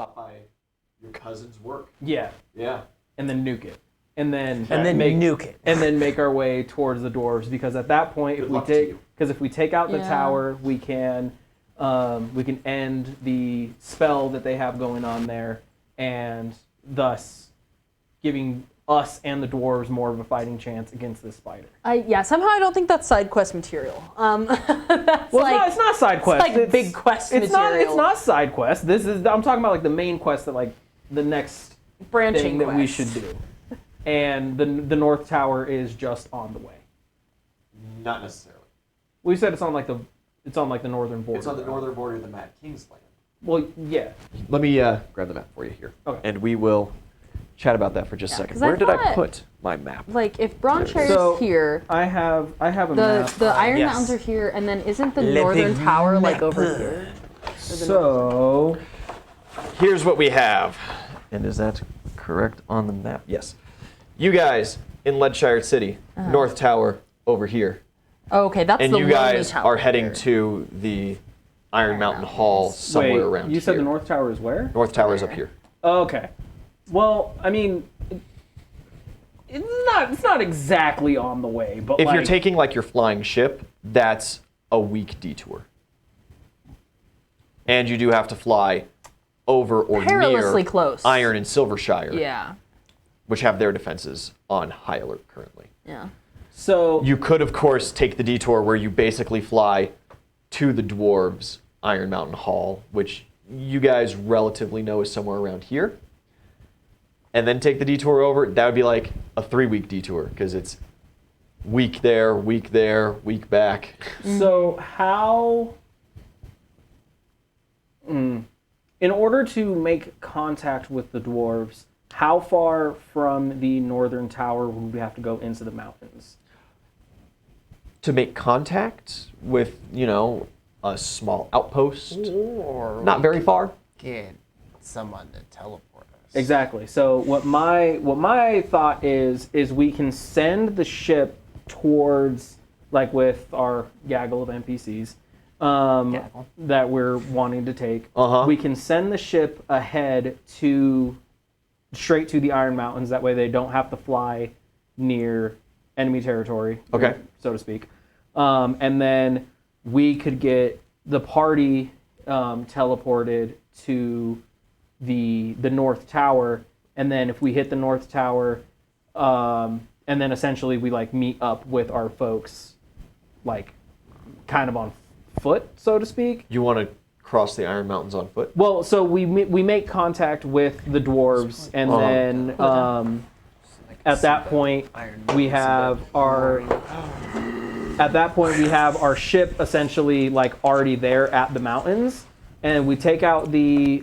stop by your cousin's work. Yeah. Yeah. And then nuke it. And then nuke it. And then make our way towards the dwarves, because at that point, if we take out the tower, we can end the spell that they have going on there, and thus giving us and the dwarves more of a fighting chance against this spider. Somehow I don't think that's side quest material. That's it's not side quest. It's big quest material. It's not side quest. I'm talking about like the main quest that like the next branching thing that we should do. And the North Tower is just on the way. Not necessarily. We said it's on like the northern border. It's on the northern border of the Mad King's land. Well, yeah. Let me grab the map for you here. Okay. And we will chat about that for just a second. Where did I put my map? Like if Bronchaire's here, I have a map. The Iron Mountains are here, and then isn't the northern tower like over here? So here's what we have. And is that correct on the map? Yes. You guys in Leadshire City, North Tower over here. Oh, okay, that's and the you guys tower are heading here. to the Iron Mountain Hall somewhere around here. You said the North Tower is where? North Tower is up here. Oh, okay. Well, I mean, it's not exactly on the way, but if you're taking like your flying ship, that's a week detour. And you do have to fly over or perilously near close. Iron and Silvershire. Yeah. Which have their defenses on high alert currently. Yeah. So you could, of course, take the detour where you basically fly to the dwarves' Iron Mountain Hall, which you guys relatively know is somewhere around here, and then take the detour over. That would be like a 3-week detour, because it's week there, week back. So how... in order to make contact with the dwarves, how far from the northern tower would we have to go into the mountains? To make contact with, a small outpost, Or not very far. get someone to teleport us. Exactly. So what my thought is we can send the ship towards, like with our gaggle of NPCs that we're wanting to take. We can send the ship ahead straight to the Iron Mountains. That way they don't have to fly near enemy territory, so to speak. And then we could get the party teleported to the North Tower, and then if we hit the North Tower, and then essentially we like meet up with our folks, like kind of on foot, so to speak. You want to cross the Iron Mountains on foot? Well, so we make contact with the dwarves, and then at that point we have our ship essentially like already there at the mountains, and we take out the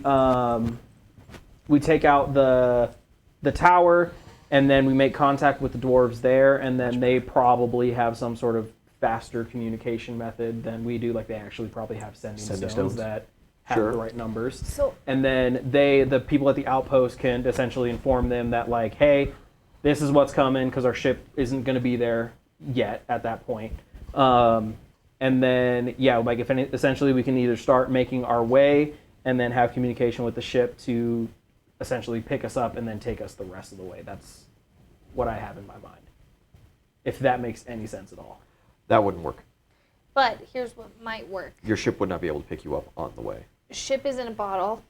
tower, and then we make contact with the dwarves there, and then they probably have some sort of faster communication method than we do. Like they actually probably have sending stones that have the right numbers. And then the people at the outpost can essentially inform them that like, hey, this is what's coming, because our ship isn't going to be there yet at that point. And then like essentially we can either start making our way and then have communication with the ship to essentially pick us up and then take us the rest of the way. That's what I have in my mind. If that makes any sense at all. That wouldn't work. But here's what might work. Your ship would not be able to pick you up on the way. Ship is in a bottle.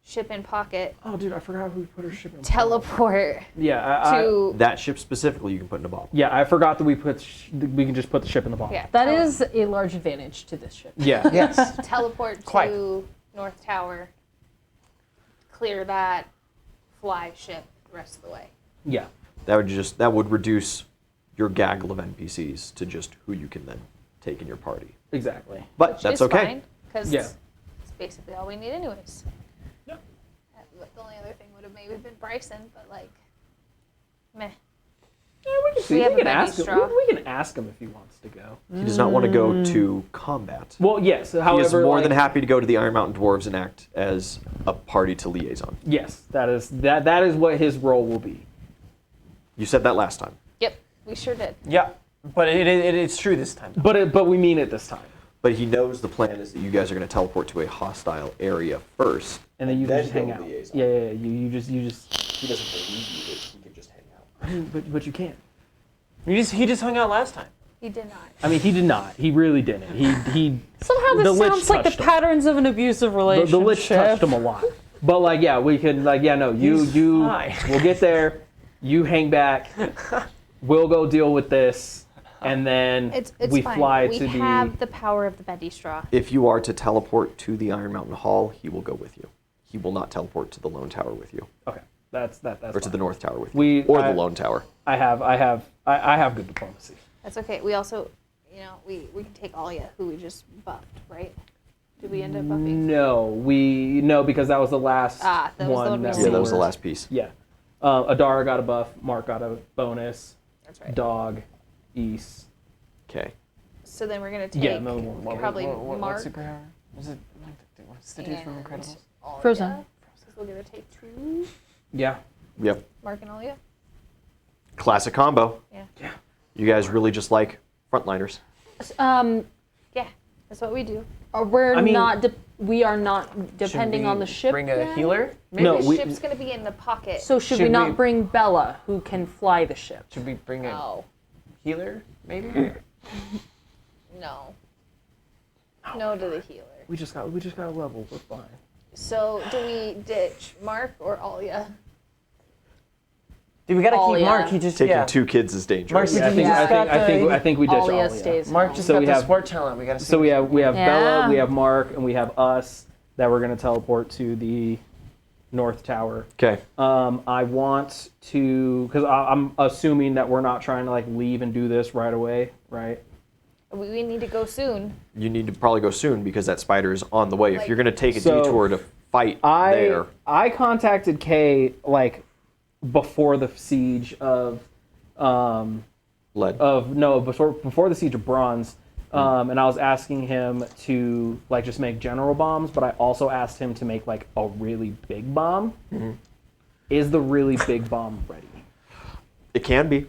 Ship in pocket. Oh, dude, I forgot who we put our ship in. Teleport. Yeah, that ship specifically you can put in a bottle. Yeah, I forgot that we can just put the ship in the bottle. Yeah, that is a large advantage to this ship. Yeah. Yes. Teleport to North Tower. Clear that. Fly ship the rest of the way. Yeah. That would reduce your gaggle of NPCs to just who you can then take in your party. Exactly. But Which that's is okay. Because it's basically all we need anyways. Yeah. The only other thing would have maybe been Bryson, but like, meh. Yeah, we can ask him. We can ask him if he wants to go. He does not want to go to combat. Well, yes. However, he is more than happy to go to the Iron Mountain Dwarves and act as a party to liaison. Yes, that is what his role will be. You said that last time. Yep, we sure did. Yeah, but it's true this time. But we mean it this time. But he knows the plan is that you guys are going to teleport to a hostile area first. And then you can just hang build out. liaison. Yeah. You just. He doesn't believe you that he can just hang out. I mean, but you can't. He just hung out last time. He did not. I mean, he did not. He really didn't. He. Somehow The this Lich sounds like the touched him. patterns of an abusive relationship. The Lich touched him a lot. But like, yeah, we can like, yeah, no, you. fine. We'll get there. You hang back. We'll go deal with this, and then It's we fine. fly we to have the power of the bendy straw. If you are to teleport to the Iron Mountain Hall, he will go with you. He will not teleport to the Lone Tower with you, Okay, that's or to fine. the North Tower with you, or the Lone Tower. I have good diplomacy. That's okay. We also, we can take Alia, who we just buffed, right? Did we end up buffing? No, because that was the last that was the one. one we that saved. Yeah, that was the were- last piece. Yeah, Adara got a buff. Mark got a bonus. That's right. Dog, East. Okay. So then we're gonna take Yeah, no, no, probably What Mark superpower? Was it? What's the dude from and Incredibles? Alia. Frozen. So we're gonna take two. Yeah. Yep. Mark and Alia. Classic combo. Yeah. You guys really just like frontliners. Yeah, that's what we do. I mean- We are not depending on the ship. Bring a yet? healer? Maybe? No, The we- ship's gonna be in the pocket. So should we Should not we- bring Bella, who can fly the ship? Should we bring a Oh healer? Maybe. no. No to the healer. We just got a level. We're fine. So do we ditch Mark or Alia? Dude, we gotta Oh, keep yeah. Mark. He just Taking 2 kids is dangerous. Mark, Yeah, I think just got I think we ditch Alia Alia. stays. Mark home. just So got we the have- sport talent. We gotta. So we have Yeah. Bella, we have Mark, and we have us that we're gonna teleport to the North Tower. Okay. I want to, because I'm assuming that we're not trying to like leave and do this right away, right? We need to go soon. You need to probably go soon because that spider is on the way. If Like- you're going to take a So, detour to fight there, I contacted Kay like before the siege of lead. before the siege of Bronze, and I was asking him to like just make general bombs, but I also asked him to make like a really big bomb. Is the really big bomb ready? It can be.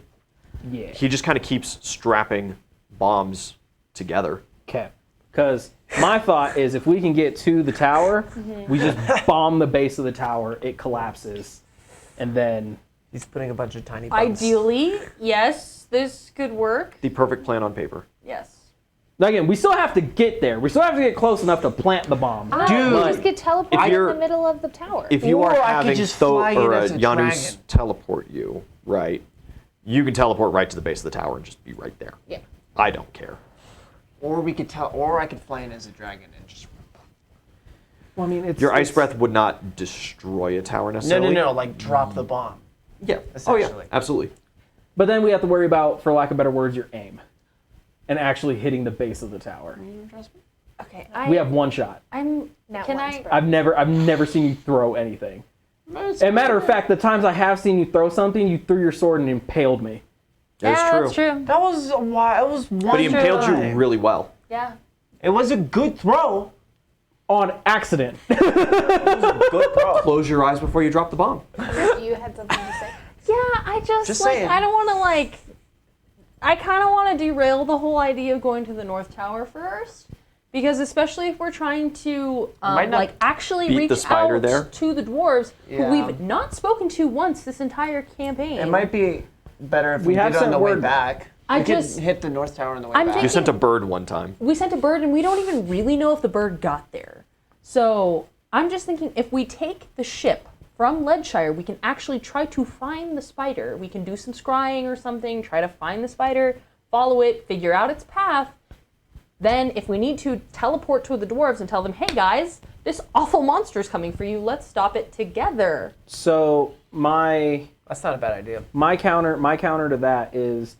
Yeah. He just kind of keeps strapping bombs together. Okay. Because my thought is if we can get to the tower, we just bomb the base of the tower, it collapses, and then He's putting a bunch of tiny bombs. Ideally, yes, this could work. The perfect plan on paper. Yes. again, we still have to get there. We still have to get close enough to plant the bomb. We But just get teleported in you're- the middle of the tower. If you Or are I could having just fly in as a Janus dragon. teleport you, right, you can teleport right to the base of the tower and just be right there. Yeah. I don't care. Or we could tell, or I could fly in as a dragon and just. Well, I mean, it's Your ice it's- breath would not destroy a tower No, necessarily. like drop the bomb. Yeah. Oh yeah. Essentially. Absolutely. But then we have to worry about, for lack of better words, your aim, and actually hitting the base of the tower. Okay. We have one shot. I'm. Now Can one's I? for- I've never seen you throw anything. As a matter of fact, the times I have seen you throw something, you threw your sword and impaled me. That's Yeah, true. that's true. That was a while. It was one But he impaled you time. really well. Yeah. It was a good throw. On accident. Good throw. Close your eyes before you drop the bomb. You had something to say? Yeah, I just saying. I don't want to I kind of want to derail the whole idea of going to the North Tower first, because especially if we're trying to Might not actually beat reach the spider out there. to the dwarves who Yeah. we've not spoken to once this entire campaign. It might be better if We we, have did it on sent the way word- back. I we just- could hit the North Tower on the way I'm back. You thinking- sent a bird one time. We sent a bird and we don't even really know if the bird got there. So I'm just thinking if we take the ship from Leadshire, we can actually try to find the spider. We can do some scrying or something, try to find the spider, follow it, figure out its path. Then if we need to teleport to the dwarves and tell them, hey guys, this awful monster is coming for you, let's stop it together. So That's not a bad idea. my counter to that is,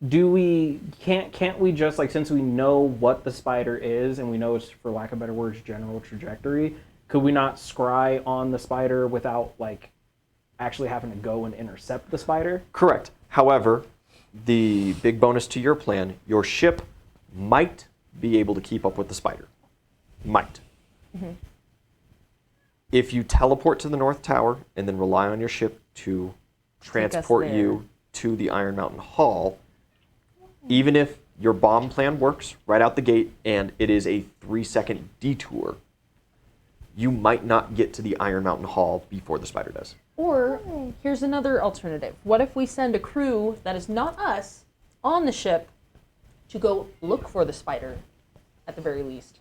can't we just, like, since we know what the spider is and we know it's, for lack of better words, general trajectory, could we not scry on the spider without like actually having to go and intercept the spider? Correct. However, the big bonus to your plan, your ship might be able to keep up with the spider. Might. If you teleport to the North Tower and then rely on your ship to transport there. you to the Iron Mountain Hall, even if your bomb plan works right out the gate, and it is a 3-second detour, you might not get to the Iron Mountain Hall before the spider does. Or here's another alternative. What if we send a crew that is not us on the ship to go look for the spider at the very least?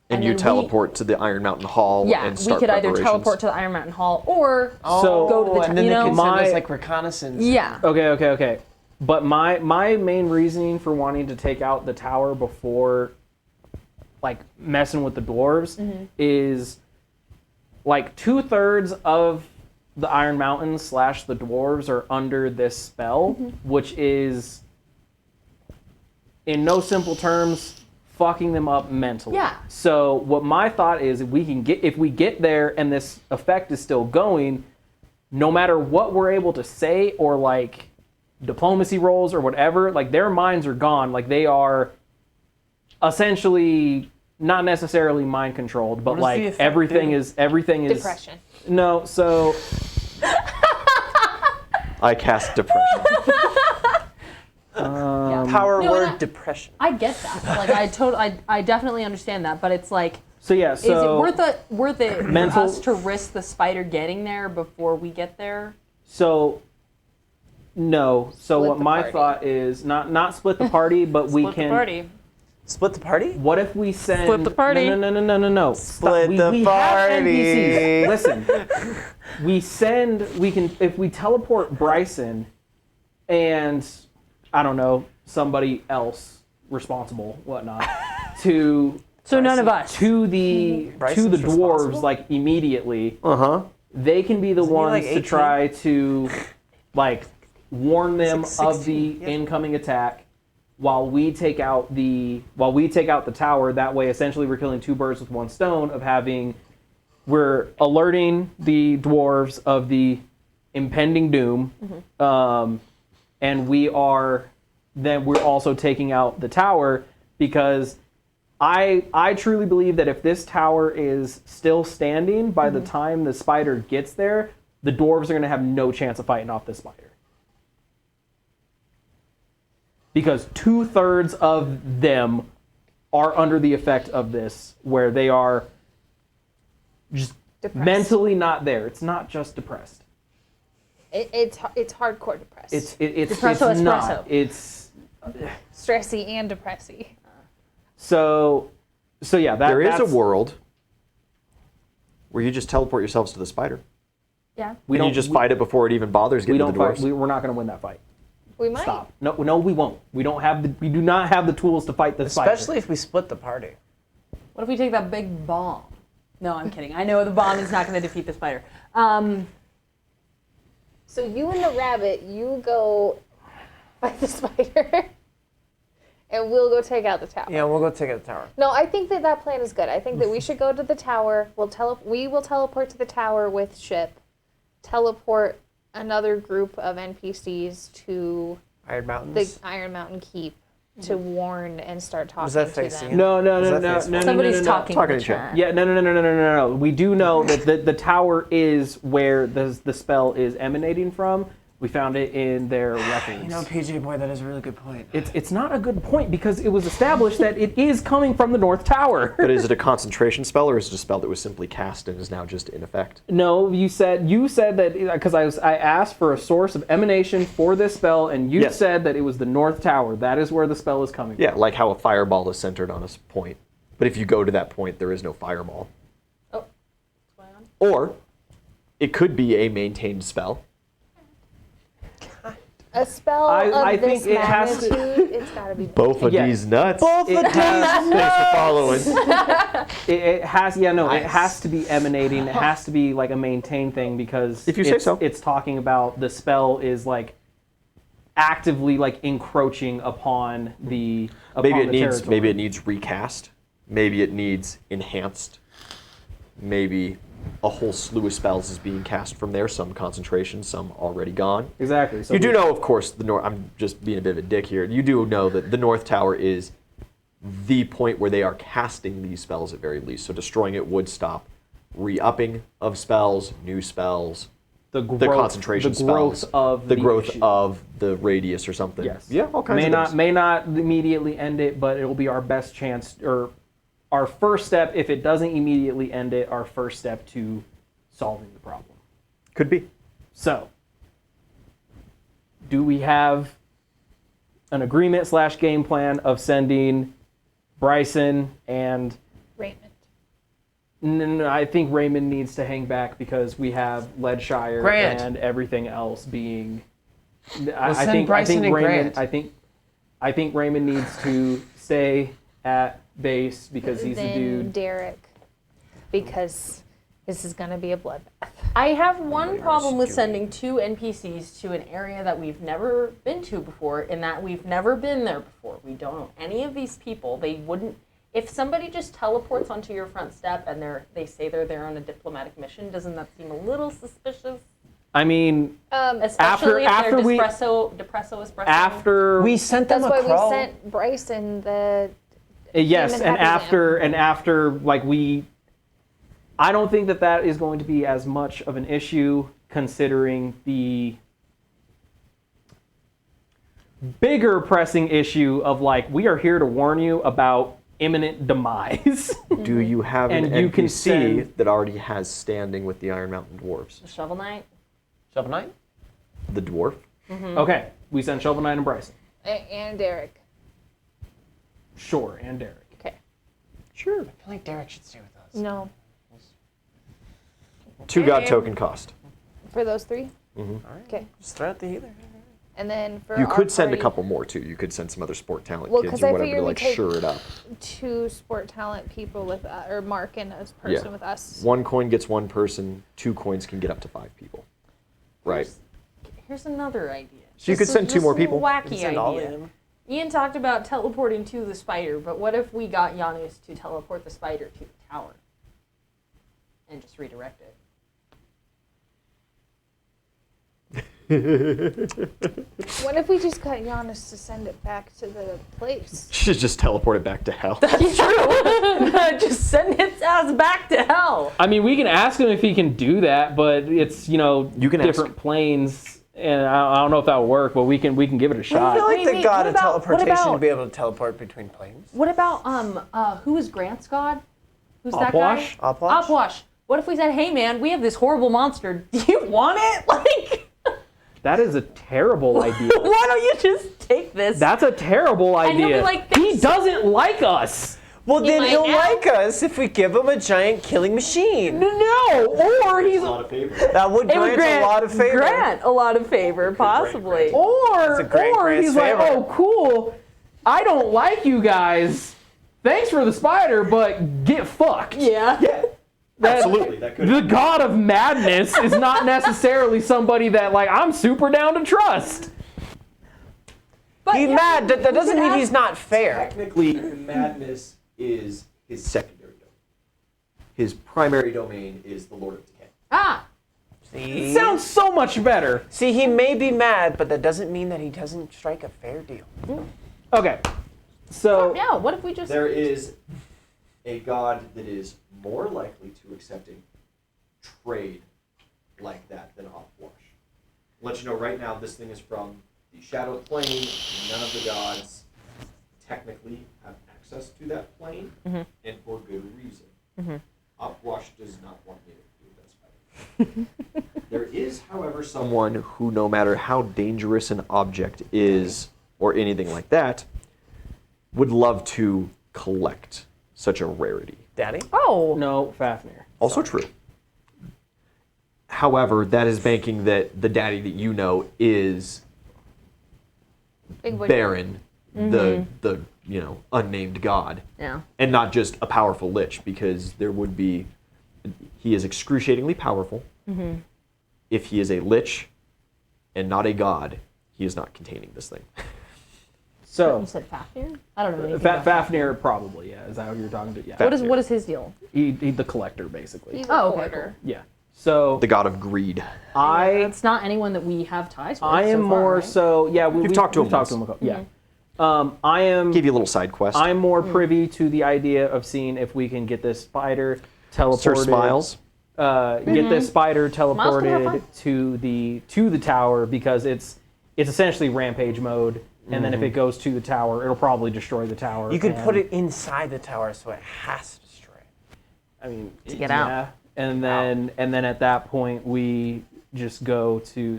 And And you then teleport to the Iron Mountain Hall Yeah, and we start could either preparations. teleport to the Iron Mountain Hall or So- go to the and then you they know? can send My- us like reconnaissance. Yeah. Okay. But my main reasoning for wanting to take out the tower before like messing with the dwarves is like 2/3 of the Iron Mountain / the dwarves are under this spell, which is in no simple terms fucking them up mentally. Yeah. So what my thought is if we get there and this effect is still going, no matter what we're able to say or like diplomacy rolls or whatever, like their minds are gone. Like they are essentially not necessarily mind controlled, but What does the like effect everything do? is Depression. No, so I cast depression. Power No, word no. depression. I get that. Like I definitely understand that, but it's like so yeah, is so it worth it for Mental- us to risk the spider getting there before we get there? so no. So Split what the my party. thought is not split the party, but we Split can the party. Split the party? What if we send Split the party. No. Split Stop. the we party. Have NPCs. Listen. If we teleport Bryson and I don't know, somebody else responsible, whatnot, to So none of us. to the Bryson's dwarves responsible? like immediately, Uh-huh. they can be the Isn't he, ones like, to 18? try to like warn them He's like of the 16, yeah. incoming attack while we take out the tower. That way essentially we're killing two birds with one stone of having we're alerting the dwarves of the impending doom, and we're also taking out the tower because I truly believe that if this tower is still standing by the time the spider gets there, the dwarves are going to have no chance of fighting off this spider. Because 2/3 of them are under the effect of this, where they are just Depressed. mentally not there. It's not just depressed. It's hardcore depressed. It's Depresso not. espresso. It's stressy and depressy. so yeah. There is a that's- world where you just teleport yourselves to the spider. Yeah. We and you don't just fight it before it even bothers We getting to don't the fight. dwarves. We're not going to win that fight. We might. Stop. No, we won't. We do not have the tools to fight this fight. Especially if we split the party. What if we take that big bomb? No, I'm kidding. I know the bomb is not going to defeat the spider. So you and the rabbit, you go fight the spider, and we'll go take out the tower. Yeah, we'll go take out the tower. No, I think that plan is good. I think that we should go to the tower. We will teleport to the tower with ship. Teleport another group of NPCs to Iron the Mountains. Iron Mountain Keep to warn and start talking Was that to facing them. No. Is that Facebook? Somebody's no. talking. Talking in to the each other. chat. Yeah, no. We do know that the tower is where the spell is emanating from. We found it in their records. You know, PJ, boy, that is a really good point. It's not a good point because it was established that it is coming from the North Tower. But is it a concentration spell, or is it a spell that was simply cast and is now just in effect? No, you said that because I asked for a source of emanation for this spell, and you Yes. said that it was the North Tower. That is where the spell is coming Yeah, from. like how a fireball is centered on a point. But if you go to that point, there is no fireball. Oh, what's going on? Or it could be a maintained spell. A spell I of this think it has to- magnitude, it's got to be. Both of Yeah. these nuts. It has, Thanks for following. it has, yeah, no, it Nice. has to be emanating. It has to be like a maintained thing because If you say it's, so. it's talking about the spell is like actively like encroaching upon the Maybe it the needs territory. maybe it needs recast. Maybe it needs enhanced. Maybe a whole slew of spells is being cast from there. Some concentration, some already gone. Exactly. So You do we- know, of course, the North. I'm just being a bit of a dick here. You do know that the North Tower is the point where they are casting these spells at very least. So destroying it would stop re-upping of spells, new spells, the growth, the concentration the growth spells, of the growth issue. of the radius or something. Yes. Yeah, all kinds may of not things. may not immediately end it, but it will be our best chance, or our first step. If it doesn't immediately end it, our first step to solving the problem. Could be. So, do we have an agreement / game plan of sending Bryson and? Raymond. No, I think Raymond needs to hang back because we have Leadshire Grant. and everything else being. send Bryson and Raymond. Grant. I think Raymond needs to stay at base because he's the Then dude. Derek, because this is gonna be a bloodbath. I have one problem with sending 2 NPCs to an area that we've never been to before, in that we've never been there before. We don't know any of these people. They wouldn't. If somebody just teleports onto your front step and they say they're there on a diplomatic mission, doesn't that seem a little suspicious? I mean, Especially after if we- they're depresso espresso. after We sent them That's a why crow. we sent Bryson the. yes, Human and Happy after like we. I don't think that is going to be as much of an issue considering the bigger pressing issue of like we are here to warn you about imminent demise. Do you have an And you can NPC send- that already has standing with the Iron Mountain dwarves? The Shovel Knight. Shovel Knight? The dwarf? Okay, we send Shovel Knight and Bryson. And Derek. Sure, and Derek. Okay. Sure. I feel like Derek should stay with us. No, 2 god token cost. for those 3. All right. Okay. Just throw out the healer. And then for You our could send a party, couple more too. You could send some other sport talent Well, kids 'cause or I whatever figured to we like take- sure it up. 2 sport talent people with or Mark and a person Yeah. with us. 1 coin gets 1 person. 2 coins can get up to 5 people. Right. Here's another idea. So you could send 2 more people. Wacky Send all idea. of them. Ian talked about teleporting to the spider, but what if we got Janus to teleport the spider to the tower and just redirect it? What if we just got Giannis to send it back to the place? Should just teleport it back to hell. That's true. Just send its ass back to hell. I mean, we can ask him if he can do that, but it's You can different ask. planes, and I don't know if that will work, but we can give it a I shot. feel like Wait, the wait, god what of about- what teleportation about- to be able to teleport between planes. What about who is Grant's god? Who's that guy? Opwash? Opwash? Opwash. What if we said, "Hey man, we have this horrible monster. Do you want it?" Like, That is a terrible idea. why don't you just take this? That's a terrible And you'll be idea. like, He "Thanks." doesn't like us. Well, then might he'll now. like us if we give him a giant killing machine. No, or he's A lot of favor. That would It would grant a lot of favor. Grant a lot of favor, possibly. or a great or Grant's he's like, favor. oh cool, I don't like you guys. Thanks for the spider, but get fucked. Yeah. That- Absolutely, that could. The god of madness is not necessarily somebody that like I'm super down to trust. But He's yeah, mad. That we doesn't could mean ask- he's not fair. Technically, madness is his secondary domain. His primary domain is the Lord of Decay. Ah, See? Sounds so much better. See, he may be mad, but that doesn't mean that he doesn't strike a fair deal. Okay, so yeah. What if we just? There is a god that is more likely to accept a trade like that than Opwash. Let you know right now, this thing is from the Shadowed Plane. None of the gods technically have access to that plane, and for good reason. Opwash does not want me to do this. There is, however, Someone who, no matter how dangerous an object is or anything like that, would love to collect such a rarity. Daddy? Oh, no Fafnir. Also true. However, that is banking that the daddy that you know is Big boy. Baron, the unnamed god, yeah. and not just a powerful lich, because he is excruciatingly powerful. If he is a lich and not a god, he is not containing this thing. So You said Fafnir? I don't know anything about Fafnir probably, yeah. Is that who you're talking to? Yeah. Fafnir. What is his deal? He's the collector, basically. He's a Oh, okay, quarter. Yeah. So The god of greed. It's not anyone that we have ties with. I am so far, more right? so. Yeah, we've talked to we've him talked to once. him. Yeah. I am. Give you a little side quest. I'm more privy to the idea of seeing if we can get this spider teleported. Sir Smiles. get this spider Miles can have teleported fun. to the tower because it's essentially rampage mode. And then if it goes to the tower, it'll probably destroy the tower. You could and- put it inside the tower so it has to destroy it. I mean, To get out. yeah. And then at that point we just go to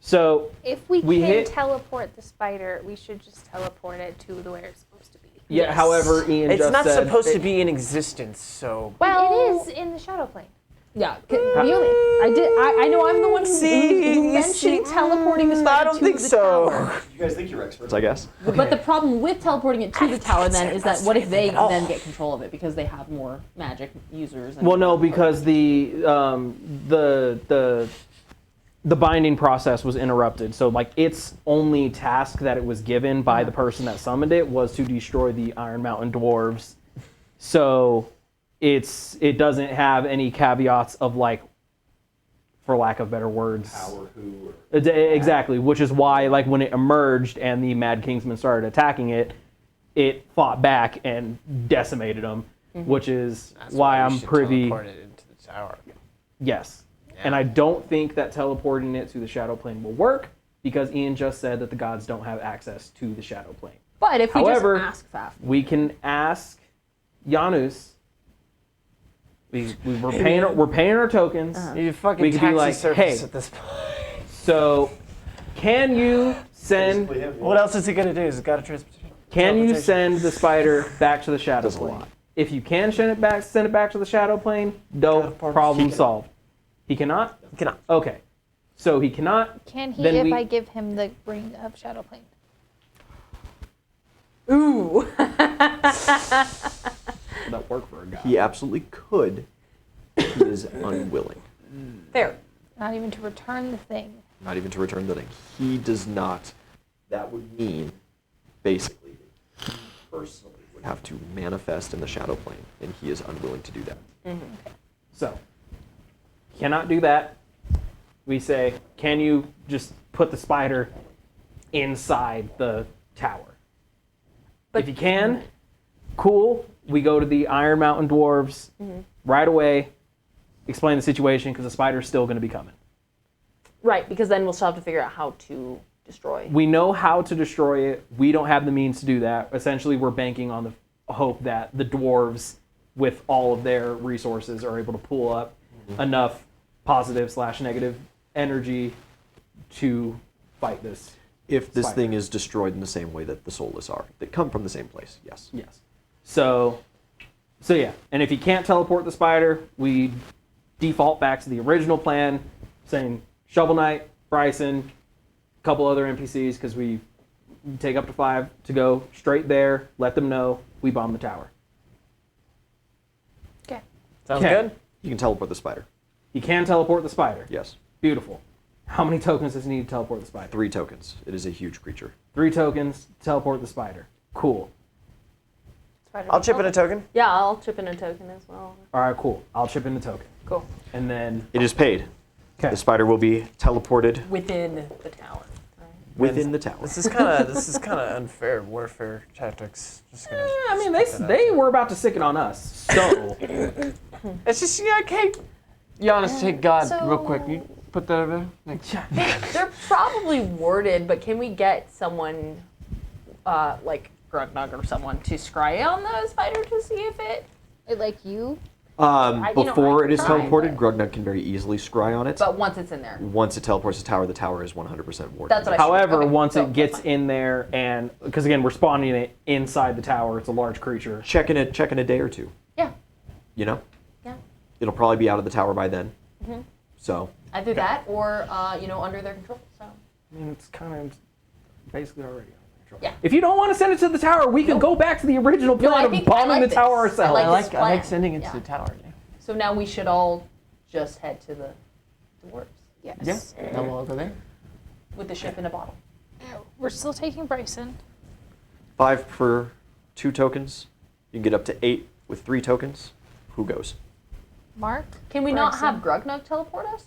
So If we We can hit- teleport the spider, we should just teleport it to the where it's supposed to be. yeah. Yes. However, Ian It's just not said supposed to be in existence, so. Well, it is in the shadow plane. Yeah, I know I'm the one who, See, who you mentioned see, teleporting the spider I don't to think the so. tower. You guys think you're experts? I guess. But the problem with teleporting it to the tower then is that what if they then get control of it because they have more magic users? And Well, no, because the binding process was interrupted. So like its only task that it was given by the person that summoned it was to destroy the Iron Mountain dwarves. So it doesn't have any caveats of like, for lack of better words. Power who? Exactly, which is why like when it emerged and the Mad Kingsmen started attacking it, it fought back and decimated them, which is That's why we I'm should privy. teleport it into the tower. Yes. And I don't think that teleporting it to the shadow plane will work because Ian just said that the gods don't have access to the shadow plane. But if we However, just ask Faf, We can ask Janus. We're paying our tokens. You fucking We could be taxi like, service hey. at this point. So, can you send? Basically him, yeah. What else is he gonna do? He's got a transportation. Can you teleportation. send the spider back to the shadow Does a plane? lot. If you can send it back to the shadow plane, dope, Teleport. problem He cannot. solved. He cannot. He cannot. Okay, so he cannot. Can he Then if we- I give him the ring of shadow plane? ooh, That work for a guy. He absolutely could. He is unwilling. fair. Not even to return the thing. Not even to return the thing. He does not. That would mean, basically, that he personally would have to manifest in the shadow plane, and he is unwilling to do that. So, cannot do that. We say, can you just put the spider inside the tower? If you can, cool. We go to the Iron Mountain dwarves right away, explain the situation because the spider's still going to be coming. Right, because then we'll still have to figure out how to destroy. We know how to destroy it. We don't have the means to do that. Essentially, we're banking on the hope that the dwarves, with all of their resources, are able to pull up enough positive/negative energy to fight this. If this Spider. thing is destroyed in the same way that the soulless are, that come from the same place, yes. Yes. So yeah. And if you can't teleport the spider, we default back to the original plan, saying Shovel Knight, Bryson, a couple other NPCs, because we take up to 5 to go straight there, let them know, we bomb the tower. Okay. Sounds Okay. good. You can teleport the spider. You can teleport the spider. Yes. Beautiful. How many tokens does it need to teleport the spider? 3 tokens. It is a huge creature. 3 tokens, teleport the spider. Cool. Spider I'll chip in a token. Yeah, I'll chip in a token as well. All right, cool. I'll chip in the token. Cool. And then, It is paid. okay. The spider will be teleported Within the tower. Right? within the tower. This is kind of unfair warfare tactics. Just gonna. I mean, spit that out they there. were about to stick it on us. So, It's just okay. Giannis, take God So- real quick. You put that over there. Thanks. They're probably worded, but can we get someone, like Grugnug or someone, to scry on the spider to see if it? Like you? Before I it is tried, teleported, but- Grugnug can very easily scry on it. But once it's in there. Once it teleports the tower is 100% warded. That's what I- however, Okay, once so it gets that's fine. in there, and because again, we're spawning it inside the tower, it's a large creature. Check in a day or two. Yeah. You know? Yeah. It'll probably be out of the tower by then. So, Either that or, under their control. So. I mean, it's kind of basically already under control. Yeah. If you don't want to send it to the tower, we can go back to the original No, I plan of think- I bombing like the this. tower I ourselves. like I like plan. sending it Yeah. to the tower. Yeah. So now we should all just head to the dwarves Yes. Now we'll go there. with the ship in a bottle. We're still taking Bryson. 5 for 2 tokens. You can get up to 8 with 3 tokens. Who goes? Mark? Can we not Bryson. have Grugnug teleport us?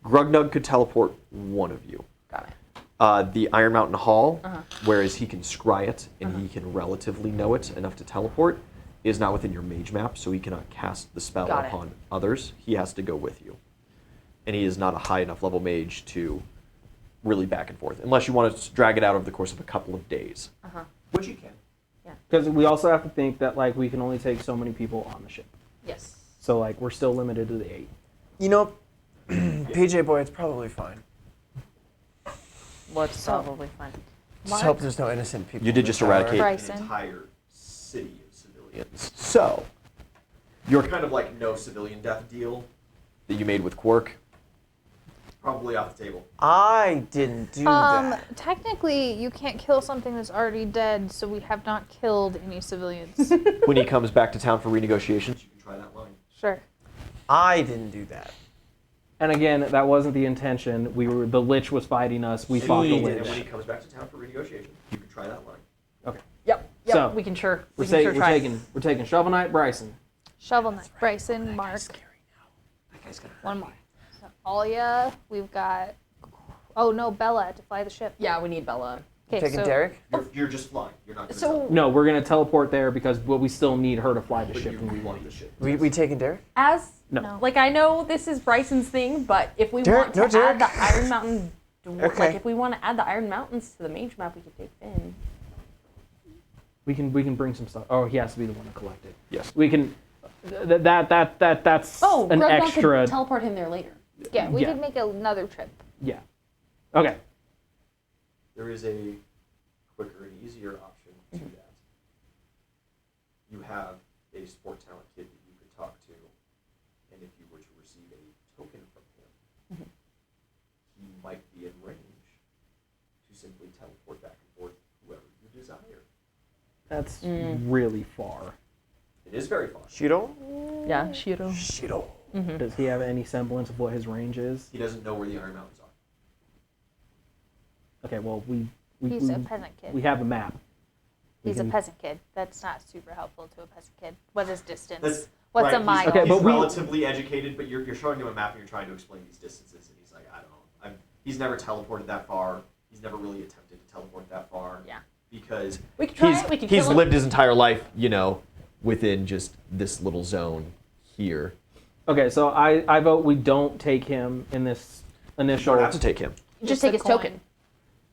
Grugnug could teleport one of you. Got it. The Iron Mountain Hall, whereas he can scry it and he can relatively know it enough to teleport, is not within your mage map, so he cannot cast the spell Got it. upon others. He has to go with you. And he is not a high enough level mage to really back and forth, unless you want to drag it out over the course of a couple of days. Which you can. Because we also have to think that like we can only take so many people on the ship. Yes. So like we're still limited to the 8. You know, PJ boy, it's probably fine. What's probably fine. Just hope there's no innocent people. You did in the just tower. eradicate Bryson. An entire city of civilians. So, Your kind of like no civilian death deal, that you made with Quark. probably off the table. I didn't do that. Technically, you can't kill something that's already dead, so we have not killed any civilians. When he comes back to town for renegotiations, You can try that line. Sure. I didn't do that. And again, that wasn't the intention. The Lich was fighting us. We fought the And when he Lich. comes back to town for renegotiation, you can try that line. Okay. Yep. So, we can sure. We're, We can sure we're try. taking Shovel Knight, Bryson. Shovel Knight, Bryson, Mark. One more. So, Alia, we've got. Oh no, Bella to fly the ship. Yeah, we need Bella. Okay, Taking so Derek? You're just flying. You're not going to So No, we're gonna teleport there because we still need her to fly the But ship. we want the ship. We taking Derek? as No. like I know this is Bryson's thing, but if we Derek, want to no, add Derek. the Iron Mountain, Okay. like if we want to add the Iron Mountains to the mage map, we could take Finn. We can bring some stuff. Oh, he has to be the one to collect it. yes. We can. That's Oh, an Grubgon extra. could teleport him there later. yeah, we Yeah. could make another trip. Yeah. Okay. There is a quicker and easier option to that. You have a sport talent kid that you could talk to, and if you were to receive a token from him, he might be in range to simply teleport back and forth whoever you desire. That's really far. It is very far. Shiro? Yeah, Shiro. Shiro. Does he have any semblance of what his range is? He doesn't know where the Iron Mountains are. Okay, well we He's a peasant kid. we have a map. We He's a can- peasant kid. That's not super helpful to a peasant kid. What is distance? That's- What's right, a mile? Okay, He's but we- relatively educated, but you're showing him a map and you're trying to explain these distances, and he's like, I don't know. He's never teleported that far. He's never really attempted to teleport that far. Yeah. Because We could try He's, it. We could he's kill him. lived his entire life, within just this little zone here. Okay, so I vote we don't take him in this You initial. don't have to take him. Just the take his coin. token.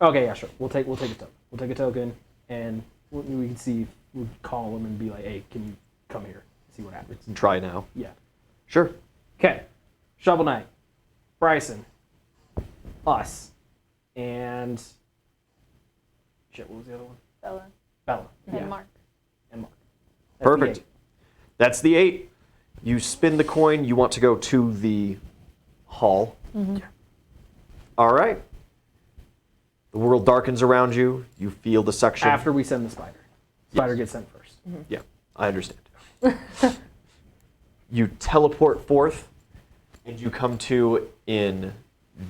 Okay, yeah, sure. We'll take a token. We'll take a token, and we can see. We'll call him and be like, "Hey, can you come here? See what happens." And try now. Yeah. Sure. Okay. Shovel Knight, Bryson, us, and shit. What was the other one? Bella Bella. and Yeah. Mark. And Mark. That's the Perfect. 8. That's the 8. You spin the coin. You want to go to the hall. All right. The world darkens around you. You feel the suction. After we send the spider. Spider gets sent first. Yeah, I understand. You teleport forth, and you come to in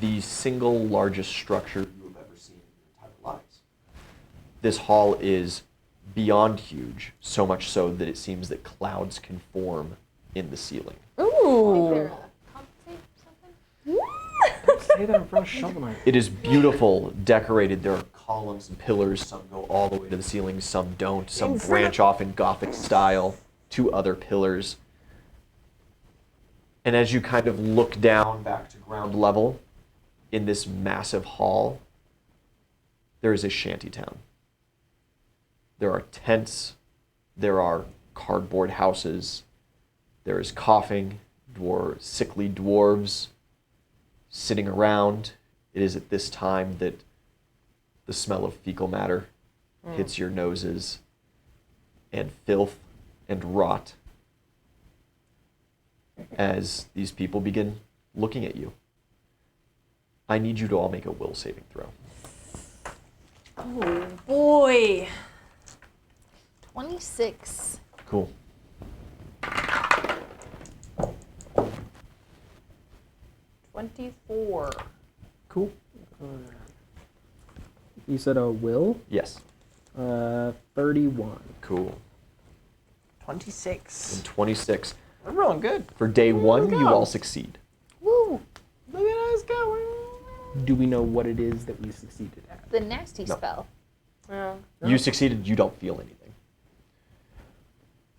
the single largest structure you have ever seen in your entire lives. This hall is beyond huge, so much so that it seems that clouds can form in the ceiling. Compensate something? Say that in front of Shovel Knight. It is beautiful, decorated. There are columns and pillars. Some go all the way to the ceiling, some don't. Some branch off in Gothic style to other pillars. And as you kind of look down back to ground level in this massive hall, there is a shantytown. There are tents. There are cardboard houses. There is coughing, sickly dwarves sitting around. It is at this time that the smell of fecal matter hits your noses, and filth and rot as these people begin looking at you. I need you to all make a will saving throw. Oh boy. 26. Cool. $24. Cool. You said a will? Yes. 31. Cool. 26. And 26. I'm rolling good. For day one, go. you all succeed. Woo! Look at us going. Do we know what it is that we succeeded at? The nasty No. spell. Yeah. You succeeded, you don't feel anything.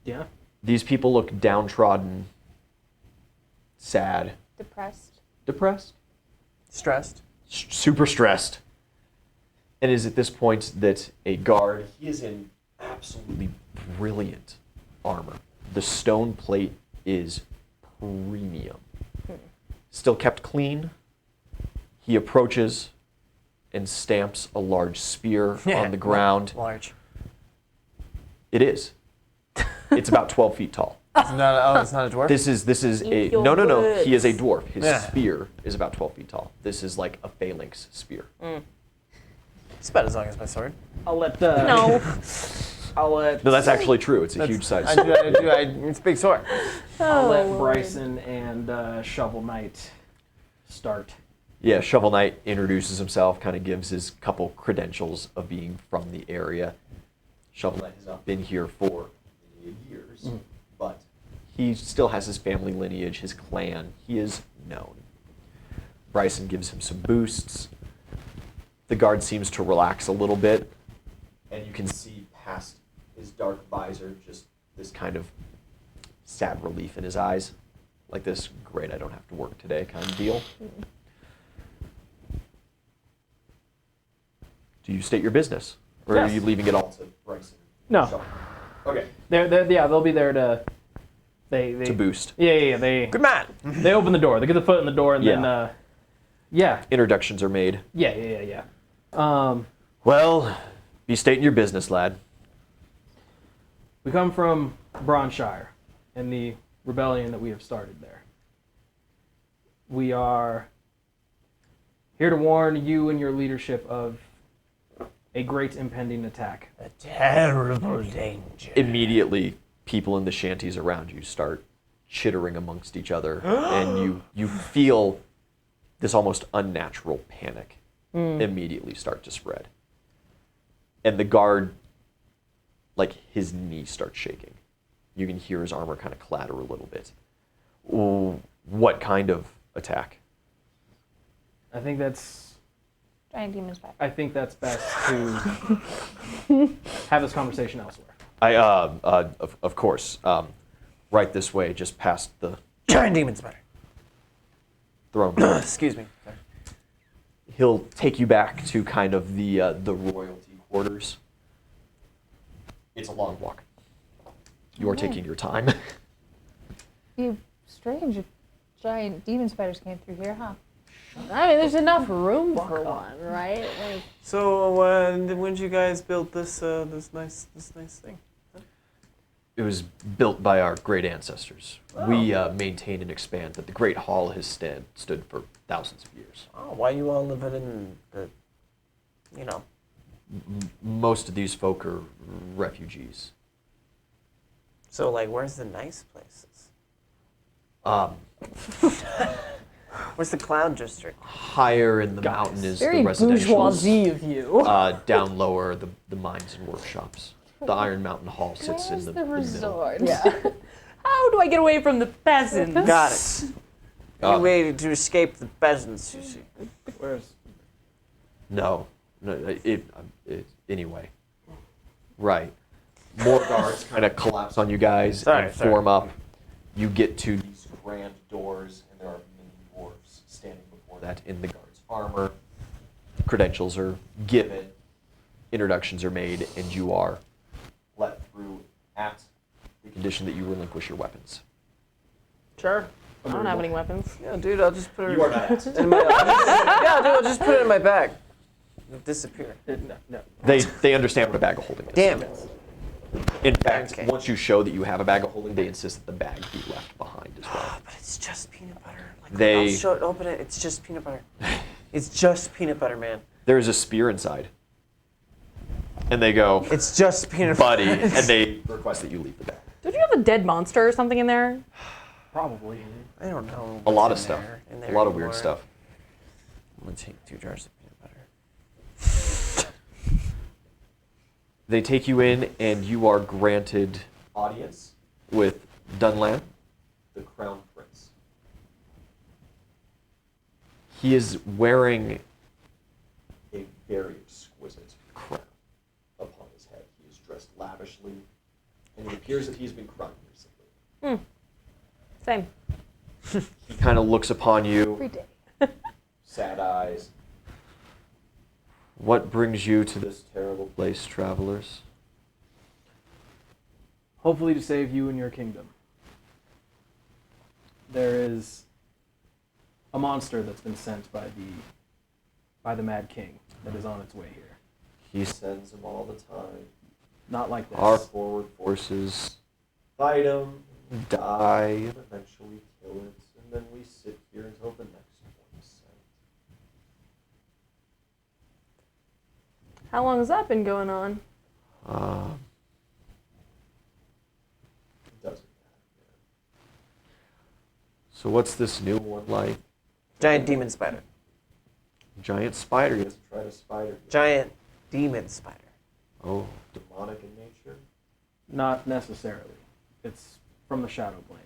Yeah. These people look downtrodden, sad, depressed, Stressed. super stressed. And it is at this point that a guard, he is in absolutely brilliant armor. The stone plate is premium. Still kept clean. He approaches and stamps a large spear on the ground. Large. It is. It's about 12 feet tall. It's not a dwarf? This is a Eat your no. words. He is a dwarf. His Yeah. spear is about 12 feet tall. This is like a phalanx spear. It's about as long as my sword. I'll let No. I'll let No, that's actually true. It's a huge size. It's a big sword. I'll let Lord. Bryson and Shovel Knight start. Yeah, Shovel Knight introduces himself, kind of gives his couple credentials of being from the area. Shovel Knight has not been here for many years, but he still has his family lineage, his clan. He is known. Bryson gives him some boosts. The guard seems to relax a little bit, and you can see past his dark visor just this kind of sad relief in his eyes. Like this, great, I don't have to work today kind of deal. Do you state your business? Or are Yes. you leaving it all to Bryson? No. Okay. They'll be there to. They To boost. Yeah. They Good man. they open the door. They get the foot in the door, and Yeah. then yeah. Introductions are made. Yeah. Well, be stating your business, lad. We come from Bronshire and the rebellion that we have started there. We are here to warn you and your leadership of a great impending attack. A terrible danger. Immediately, people in the shanties around you start chittering amongst each other, and you feel this almost unnatural panic immediately start to spread. And the guard, like his knee starts shaking. You can hear his armor kind of clatter a little bit. Ooh, what kind of attack? I think that's Giant demon spider. best to have this conversation elsewhere. Of course, right this way, just past the Giant demon spider. throne. Excuse me. Sorry. He'll take you back to kind of the royalty quarters. It's a long walk. You are taking your time. You strange if giant demon spiders came through here, huh? I mean, there's enough room for one, right? Like, So when did you guys build this this nice thing? It was built by our great ancestors. We maintain and expand, but the Great Hall has stood for thousands of years. Oh, why you all living in the, you know? Most of these folk are refugees. So like, where's the nice places? Where's the cloud district? Higher in the mountain is very the residential. bourgeoisie of you. Down lower are the mines and workshops. The Iron Mountain Hall sits in Where's the the middle. resort? Yeah. How do I get away from the peasants? Got it. Any way to escape the peasants, you see? Where's No, anyway. Right. More guards kind of collapse on you guys Sorry, and sorry. form up. You get to these grand doors, and there are many dwarves standing before that in the guard's armor. Credentials are given, introductions are made, and you are let through at the condition that you relinquish your weapons. Sure. I don't have any weapons. Yeah, dude, I'll just put it You are not. in my yeah, dude, I'll just put it in my bag. It'll disappear. no. They understand what a bag of holding is. Damn it. In fact, Okay. once you show that you have a bag of holding, they insist that the bag be left behind as well. But it's just peanut butter. Like, They- I'll show it, open it. It's just peanut butter. It's just peanut butter, man. There is a spear inside. And they go, It's just peanut buddy, butter. and they request that you leave the bag. Don't you have a dead monster or something in there? Probably. I don't know. A lot of what's in stuff. there- in A there lot of weird anymore. stuff. I'm gonna take 2 jars of peanut butter. They take you in, and you are granted audience with Dunlan, the crown prince. He is wearing a very exquisite crown upon his head. He is dressed lavishly, and and it appears that he's been crying recently. Same. He kind of looks upon you, Every day. Sad eyes. What brings you to this terrible place, travelers? Hopefully to save you and your kingdom. There is a monster that's been sent by the Mad King that is on its way here. He Sends him all the time. Not like this. Our forward forces Fight him, die. and eventually kill it, and then we sit here until the next one is sent. How long has that been going on? It doesn't matter. So what's this new one like? Giant demon spider. Giant spider. He hasn't tried a spider yet. Giant demon spider. Oh, Demonic in nature. Not necessarily. It's from the shadow plane.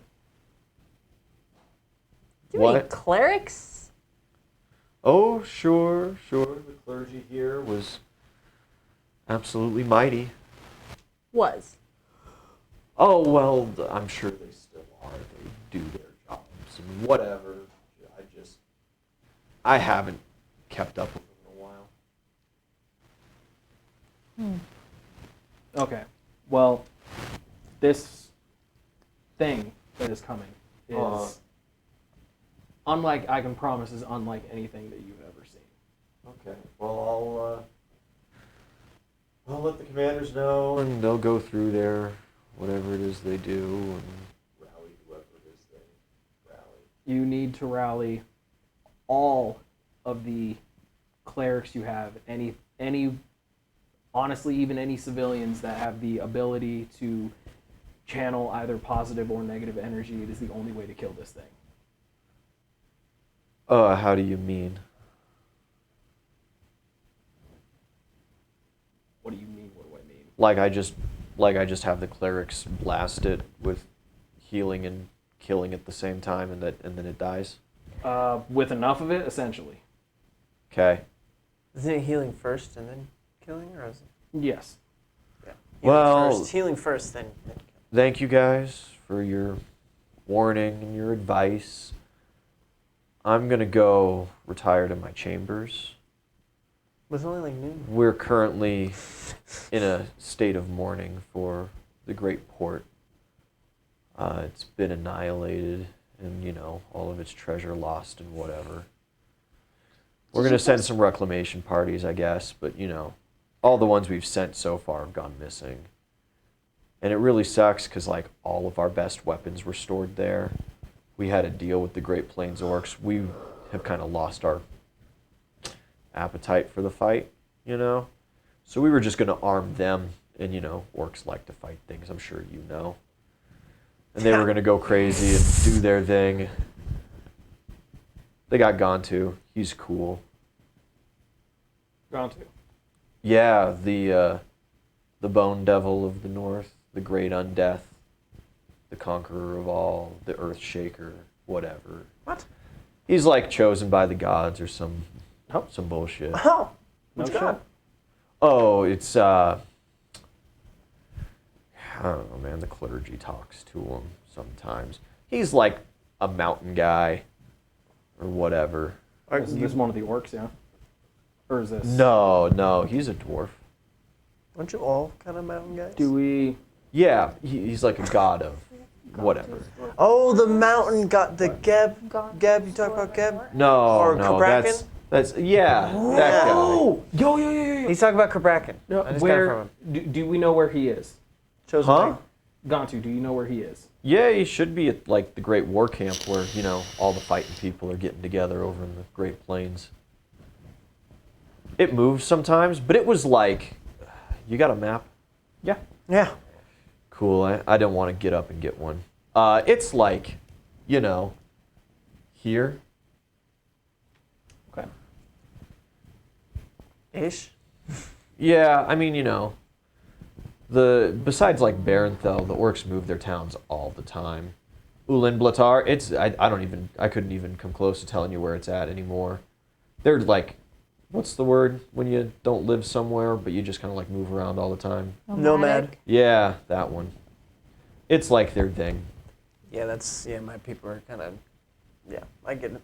Do you have any What? clerics? oh, sure. The clergy here was absolutely mighty. Was. Oh well, I'm sure they still are. They do their jobs and whatever. I haven't kept up with them in a while. Okay. Well, this thing that is coming is unlike, I can promise, is unlike anything that you've ever seen. Okay. Well, I'll let the commanders know and And they'll go through their whatever it is they do. And rally whoever it is they rally. You need to rally all of the clerics you have, any honestly, even any civilians that have the ability to channel either positive or negative energy. It is the only way to kill this thing. how do you mean? What do you mean? What do I mean? Like I just have the clerics blast it with healing and killing at the same time, and then it dies. With enough of it, essentially. Okay. Isn't it healing first and then killing, or is it Yes. Well- healing first, then killing? Thank you guys for your warning and your advice. I'm gonna go retire to my chambers. It was only like noon. We're currently in a state of mourning for the great port. It's been annihilated, and all of its treasure lost and whatever. We're gonna send some reclamation parties, I guess, but all the ones we've sent so far have gone missing. And it really sucks because all of our best weapons were stored there. We had a deal with the Great Plains Orcs. We have kind of lost our appetite for the fight, So we were just going to arm them, and orcs like to fight things, I'm sure you know. And they were going to go crazy and do their thing. They got Gontu. He's cool. Gone to. Yeah, the Bone Devil of the North, the Great Undeath, the Conqueror of All, the Earth Shaker, whatever. What? He's chosen by the gods or some bullshit. Oh, No let's shit. go. Oh, it's I don't know, man. The clergy talks to him sometimes. He's like a mountain guy or whatever. Is this one of the orcs, yeah? Or is this? No, he's a dwarf. Aren't you all kind of mountain guys? Do we? Yeah, he's like a god of whatever. Oh, the mountain got the Geb. God. Geb, you talk about Geb? No, Or no, Cabrakan? that's yeah, that guy. Oh, yo. He's talking about Cabrakan. No, I just got it where from him. do we know where he is? Chosen Huh? Ring. Gantu, do you know where he is? Yeah, he should be at the Great War Camp where all the fighting people are getting together over in the Great Plains. It moves sometimes, but it was you got a map? Yeah. Yeah. Cool. I don't want to get up and get one. It's here. Okay. Ish. Yeah, I mean, besides Barenthal, the orcs move their towns all the time. Ulinblatar, I couldn't even come close to telling you where it's at anymore. They're what's the word when you don't live somewhere but you just kind of move around all the time? Nomad. Yeah, that one. It's like their thing. Yeah, my people are kind of, yeah, I get it.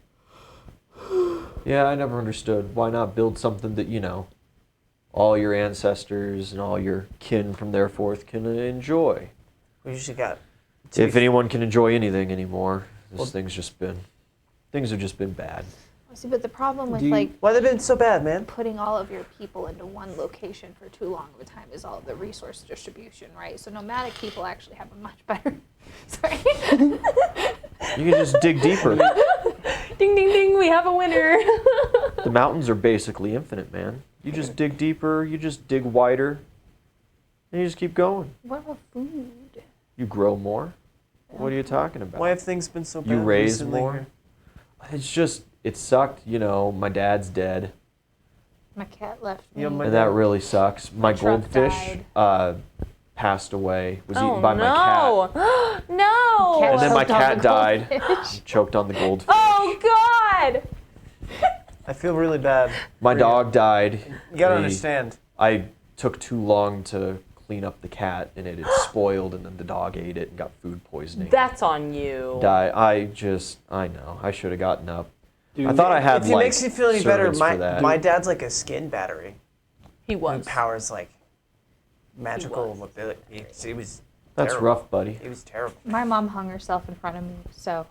Yeah, I never understood. Why not build something that, all your ancestors and all your kin from there forth can enjoy? We usually got. If anyone can enjoy anything anymore, Well- things have just been bad. See, but the problem with Do you- like Why they been so bad, man? putting all of your people into one location for too long of a time is all of the resource distribution, right? So nomadic people actually have a much better. Sorry. You can just dig deeper. Ding, ding, ding, we have a winner. The mountains are basically infinite, man. You just dig deeper, you just dig wider, and you just keep going. What about food? You grow more. What are you talking about? Why have things been so bad? You raise recently more. here? It's just, it sucked, my dad's dead, My cat left me. Yeah, my- and that really sucks. My truck goldfish passed away, was Oh eaten by my cat. no! No! Cat And then my choked on cat the died. goldfish. Choked on the goldfish. Oh God! I feel really bad. My for dog died. You gotta They- understand. I took too long to clean up the cat, and it had spoiled, and then the dog ate it and got food poisoning. That's on you. I know. I should have gotten up. Dude, I thought I had If it makes you feel any better, servants for that. my dad's like a skin battery. He Who was. powers like magical was. mobility. It was. That's terrible. rough, buddy. It was terrible. My mom hung herself in front of me, so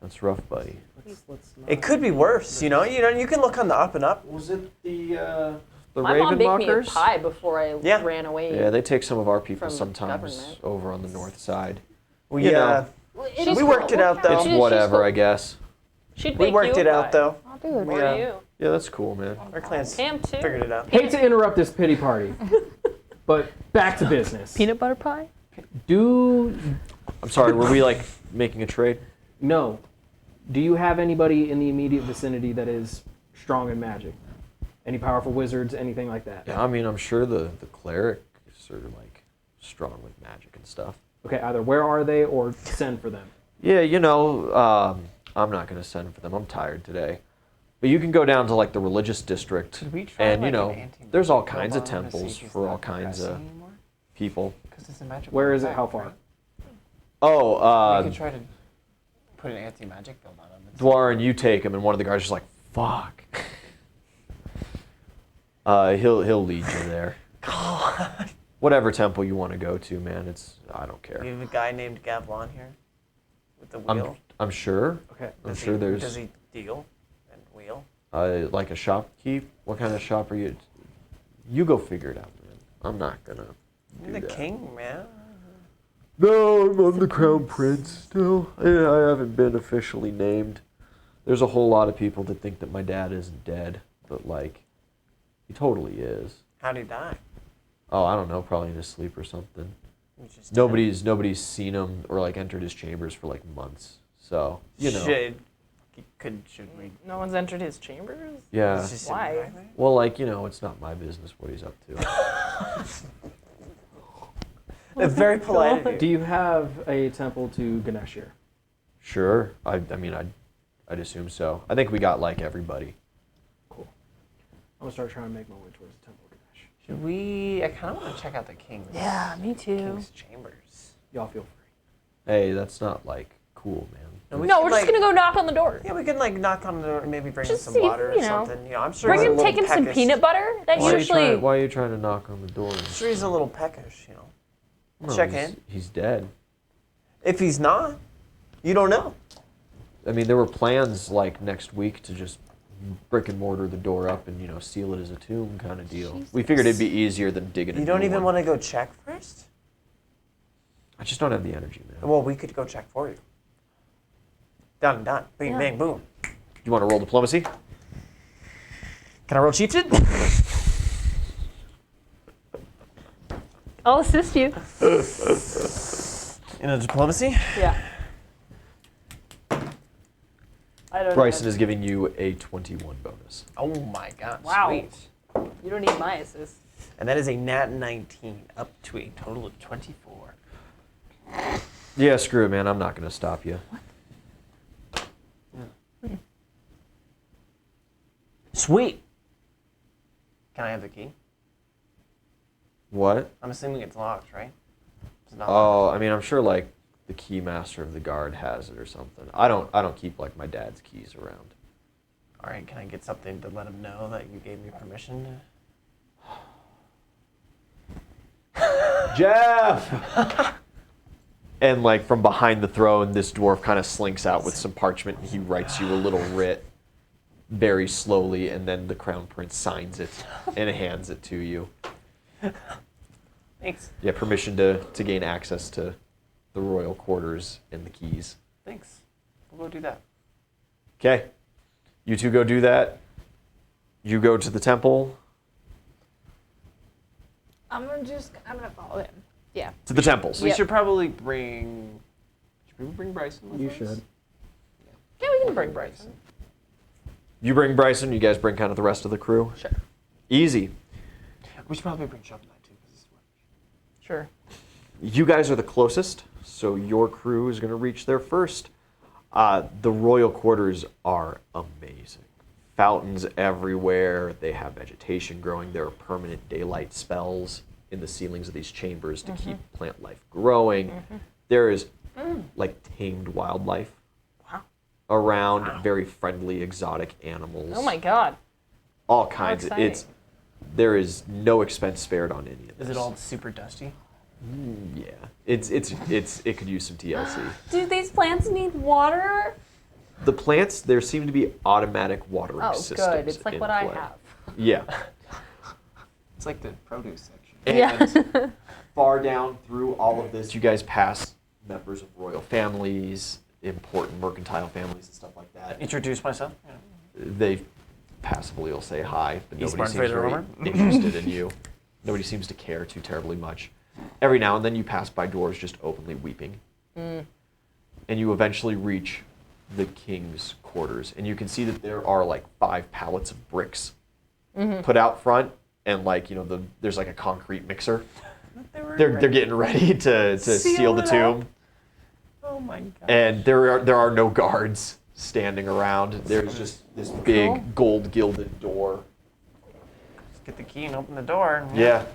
That's rough, buddy. let's not- It could be worse, you know. You can look on the up and up. Was it the My mom baked me a Ravenlockers? pie before I Yeah. ran away. Yeah, they take some of our people From sometimes government. over on the north side. We You know. We worked it out, though. It's whatever, I guess. She'd we bake worked you it a out pie. though. I'll do it. We, Or you. Yeah, that's cool, man. Our clans Ham too. figured it out. Hate to interrupt this pity party, but back to business. Peanut butter pie? Do I'm sorry, were we like making a trade? no. Do you have anybody in the immediate vicinity that is strong in magic? Any powerful wizards, anything like that? Yeah, I mean, I'm sure the clerics are like strong with magic and stuff. Okay, either where are they or send for them. Yeah, I'm not gonna send for them. I'm tired today. But you can go down to like the religious district, Should we try, and like, an anti- there's all kinds of Mobile to see temples if he's for all not kinds of progressing anymore? people. 'Cause it's a magical Where is it? effect, How far? right? Oh, We could try to put an anti-magic build on him. Dwarren, you take him, and one of the guards is just like, fuck. He'll lead you there. Whatever temple you want to go to, man. I don't We care. have a guy named Gavlon here with the wheel. I'm sure. Okay. I'm Does sure he, there's Does he deal and wheel? like a shopkeep. What kind of shop are you? You go figure it out, man. I'm not gonna. You're do the that. king, man. No, I'm the crown prince still. I haven't been officially named. There's a whole lot of people that think that my dad isn't dead, but like, he totally is. How'd he die? Oh, I don't know, probably in his sleep or something. He's just dead. Nobody's seen him or like entered his chambers for like months. So Should we? No one's entered his chambers? Yeah. It's just Why? in there? Well, like it's not my business what he's up to. It's very polite of you. Do you have a temple to Ganesh here? Sure. I mean, I'd assume so. I think we got like everybody. Cool. I'm gonna start trying to make my way towards the temple of Ganesh. Should we? I kind of want to check out the king's. Yeah, me too. King's chambers. Y'all feel free. Hey, that's not like cool, man. No, we're just could, gonna go knock on the door. Yeah, we could like knock on the door and maybe bring him Just some see if, water or you know, something. You know, I'm sure Bring he's a him, little take him some peckish. peanut butter. That usually. Why are you trying to knock on the door? I'm sure he's a little peckish, you know. No, Check he's- in. He's dead. If he's not, you don't know. I mean, there were plans like next week to just brick and mortar the door up and seal it as a tomb kind of deal. We figured it'd be easier than digging. You don't even want to go check first? I just don't have the energy, man. Well, we could go check for you. Done and done. Bing, Yeah. bang, boom. You want to roll diplomacy? Can I roll chieftain? I'll assist you. In a diplomacy? Yeah. I don't Bryson know. is giving you a 21 bonus. Oh my god. Wow. Sweet. You don't need my assist. And that is a nat 19, up to a total of 24. Yeah, screw it, man. I'm not going to stop you. Sweet. Can I have the key? What? I'm assuming it's locked, right? It's not locked. Oh, I mean, I'm sure like the key master of the guard has it or something. I don't keep like my dad's keys around. All right, can I get something to let him know that you gave me permission? Jeff! And like from behind the throne, this dwarf kind of slinks out with some parchment and he writes you a little writ very slowly, and then the crown prince signs it and hands it to you. Thanks. Yeah, permission to gain access to the royal quarters and the keys. Thanks. We'll go do that. Okay. You two go do that. You go to the temple. I'm gonna follow him. Yeah. To the temples. We Yep. should probably bring. Should we bring Bryson with You us? should. Yeah, we can bring Bryson. You bring Bryson, you guys bring kind of the rest of the crew. Sure. Easy. We should probably bring Shovel Knight too, because this is what. Sure. You guys are the closest, so your crew is going to reach there first. The royal quarters are amazing. Fountains everywhere. They have vegetation growing. There are permanent daylight spells in the ceilings of these chambers to keep plant life growing. There is like tamed wildlife Wow. around, very friendly exotic animals. Oh my god. All kinds. exciting. There is no expense spared on any of this. Is it all super dusty? Yeah. It could use some TLC. Do these plants need water? The plants, there seem to be automatic watering Oh, systems. good. It's like in what I play. have. Yeah. It's like the produce section. And Yeah. far down through all of this, you guys pass members of royal families, important mercantile families, and stuff like that. Introduce myself. Yeah. They passively will say hi, but nobody Eastbourne seems Trader very Rover. interested in you. Nobody seems to care too terribly much. Every now and then you pass by doors just openly weeping. And you eventually reach the king's quarters. And you can see that there are like 5 pallets of bricks put out front. And like, there's like a concrete mixer. They're getting ready to seal the it tomb. up. Oh my god. And there are no guards standing around. There's just this big gold gilded door. Let's get the key and open the door. Yeah.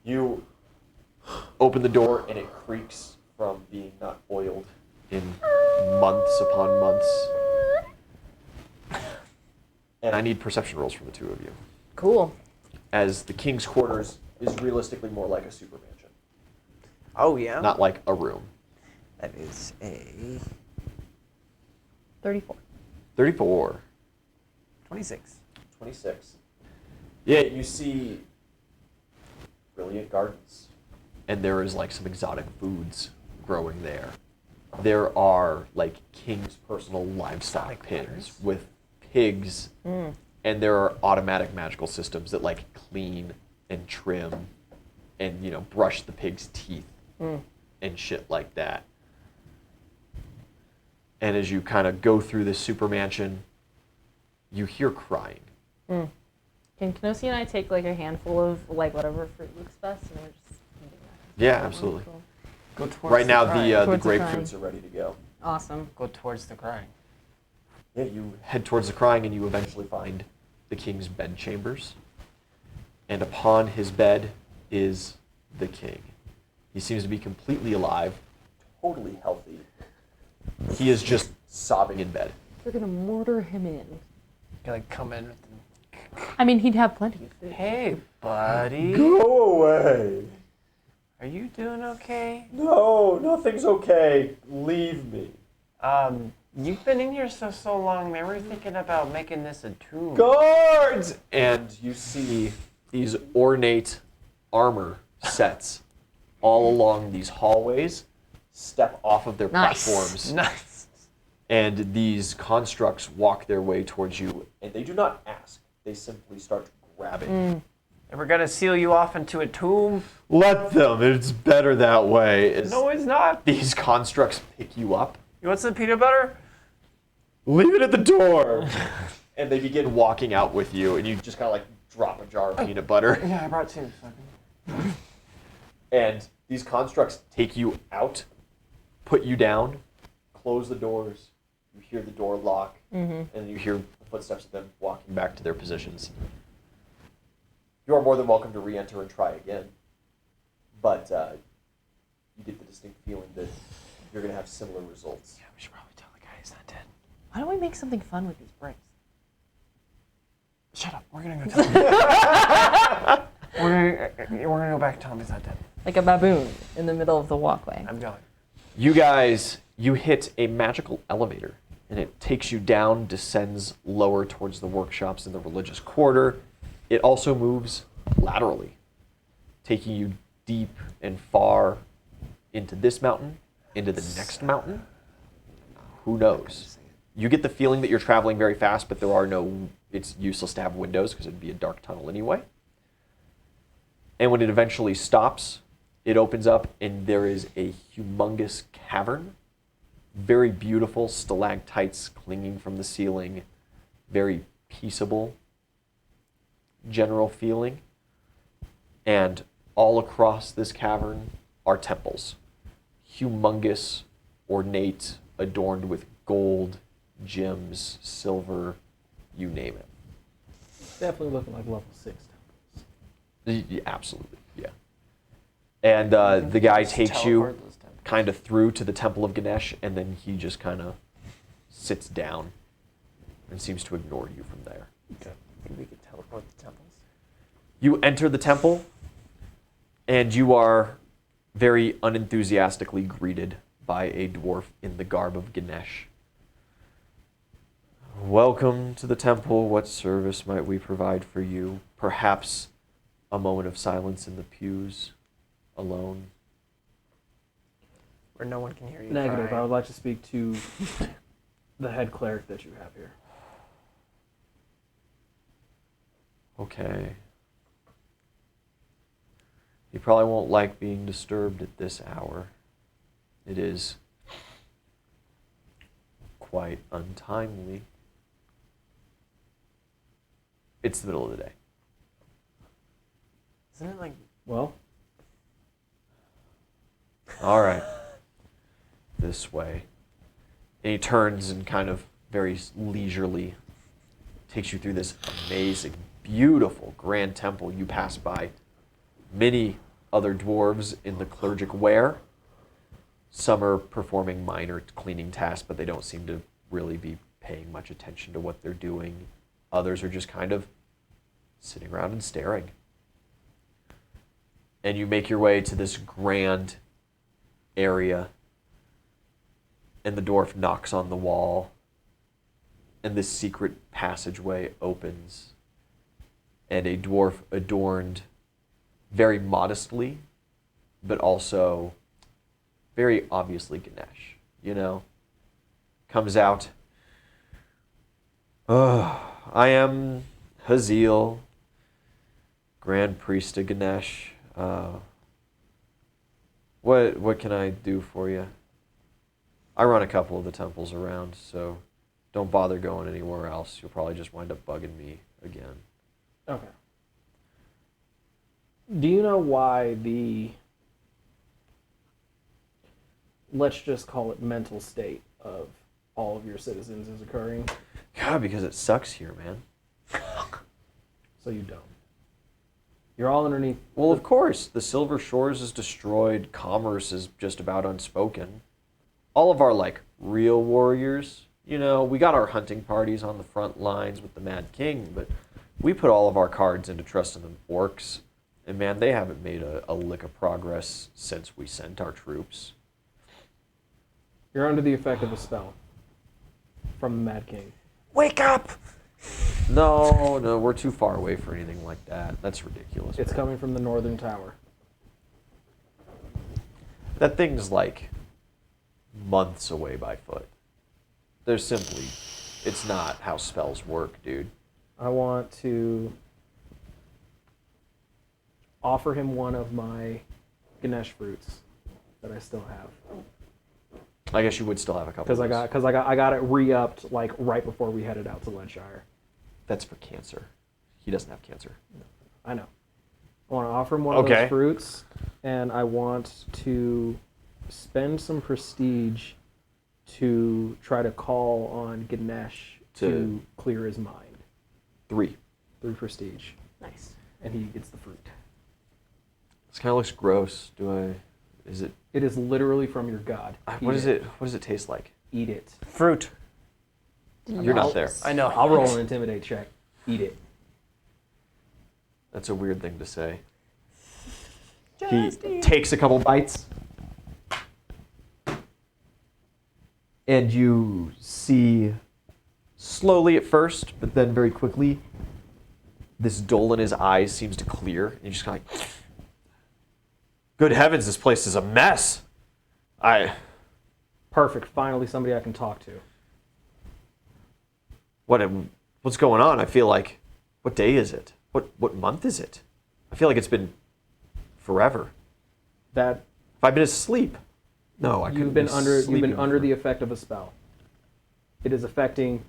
You open the door and it creaks from being not oiled in months upon months. And I need perception rolls from the two of you. Cool. As the king's quarters is realistically more like a super mansion, Oh yeah. not like a room. That is a 34. 34. 26. 26. Yeah, you see brilliant gardens. And there is like some exotic foods growing there. There are like king's personal livestock Exotic pens butters. with pigs. And there are automatic magical systems that like clean and trim and brush the pig's teeth and shit like that. And as you kind of go through this super mansion, you hear crying. Can Knossi and I take like a handful of like whatever fruit looks best and we're just eating that? Yeah, absolutely. Cool. Go towards Right now, crying. the Towards the grapefruits are ready to go. Awesome. Go towards the crying. Yeah, you head towards the crying, and you eventually find the king's bedchambers. And upon his bed is the king. He seems to be completely alive, totally healthy. He is just sobbing in bed. They're gonna murder him in. You like come in with I mean, he'd have plenty of the, food. hey buddy. Go away! Are you doing okay? No, nothing's okay. Leave me. You've been in here so long, they were thinking about making this a tomb. Guards! And you see these ornate armor sets all along these hallways step off of their Nice. platforms. Nice. And these constructs walk their way towards you, and they do not ask. They simply start grabbing. And we're gonna seal you off into a tomb? Let them. It's better that way. As No, it's not. these constructs pick you up. You want some peanut butter? Leave it at the door. And they begin walking out with you, and you just kind of like drop a jar of peanut butter. Yeah, I brought two. And these constructs take you out, put you down, close the doors. You hear the door lock, and you hear the footsteps of them walking back to their positions. You are more than welcome to re-enter and try again. But you get the distinct feeling that you're going to have similar results. Yeah, we should probably tell the guy he's not dead. Why don't we make something fun with these bricks? Shut up. We're gonna go tell him. we're gonna go back and tell him he's not dead. Like a baboon in the middle of the walkway. I'm going. You guys, you hit a magical elevator, and it takes you down, descends lower towards the workshops in the religious quarter. It also moves laterally, taking you deep and far into this mountain, into the next mountain. Who knows? You get the feeling that you're traveling very fast, but there are no, it's useless to have windows because it'd be a dark tunnel anyway. And when it eventually stops, it opens up and there is a humongous cavern. Very beautiful stalactites clinging from the ceiling. Very peaceable general feeling. And all across this cavern are temples. Humongous, ornate, adorned with gold, gems, silver, you name it. Definitely looking like level 6. Absolutely, yeah. And the guy takes you kind of through to the Temple of Ganesh, and then he just kind of sits down and seems to ignore you from there. Okay. Maybe we could teleport the temples. You enter the temple, and you are very unenthusiastically greeted by a dwarf in the garb of Ganesh. Welcome to the temple. What service might we provide for you? Perhaps a moment of silence in the pews, alone. Where no one can hear you. Negative. cry. I would like to speak to the head cleric that you have here. Okay. You probably won't like being disturbed at this hour. It is quite untimely. It's the middle of the day. Isn't it like Well, All right. This way. And he turns and kind of very leisurely takes you through this amazing, beautiful grand temple. You pass by many other dwarves in the cleric wear. Some are performing minor cleaning tasks, but they don't seem to really be paying much attention to what they're doing. Others are just kind of sitting around and staring. And you make your way to this grand area, and the dwarf knocks on the wall, and this secret passageway opens, and a dwarf adorned very modestly, but also very obviously Ganesh, you know, comes out. Oh, I am Haziel, Grand Priest of Ganesh. What can I do for you? I run a couple of the temples around, so don't bother going anywhere else. You'll probably just wind up bugging me again. okay. Do you know why the, let's just call it mental state of all of your citizens is occurring? God, because it sucks here, man. So you don't. You're all underneath. Well, of course. The Silver Shores is destroyed. Commerce is just about unspoken. All of our, real warriors, you know, we got our hunting parties on the front lines with the Mad King, but we put all of our cards into trusting the orcs. And, man, they haven't made a lick of progress since we sent our troops. You're under the effect of a spell from the Mad King. wake up? No, we're too far away for anything like that. That's ridiculous. It's man. coming from the northern tower. That thing's months away by foot. There's simply, it's not how spells work, dude. I want to offer him one of my Ganesh fruits that I still have. I guess you would still have a couple. Because I got it re-upped right before we headed out to Leadshire. That's for cancer. He doesn't have cancer. I know. I want to offer him one of those fruits, and I want to spend some prestige to try to call on Ganesh to clear his mind. 3. 3 prestige. Nice. And he gets the fruit. This kind of looks gross. Is it? It is literally from your god. What Eat is it? What does it taste like? Eat it. Fruit. You're not there. I know. I'll roll an intimidate check. Eat it. That's a weird thing to say. He takes a couple bites, and you see slowly at first, but then very quickly, this dull in his eyes seems to clear, and you're just kind of like, good heavens, this place is a mess. Perfect. Finally, somebody I can talk to. What's going on? I feel like, what day is it? What month is it? I feel like it's been forever. That Have I been asleep? No, I couldn't you've been be under sleeping the effect of a spell. It is affecting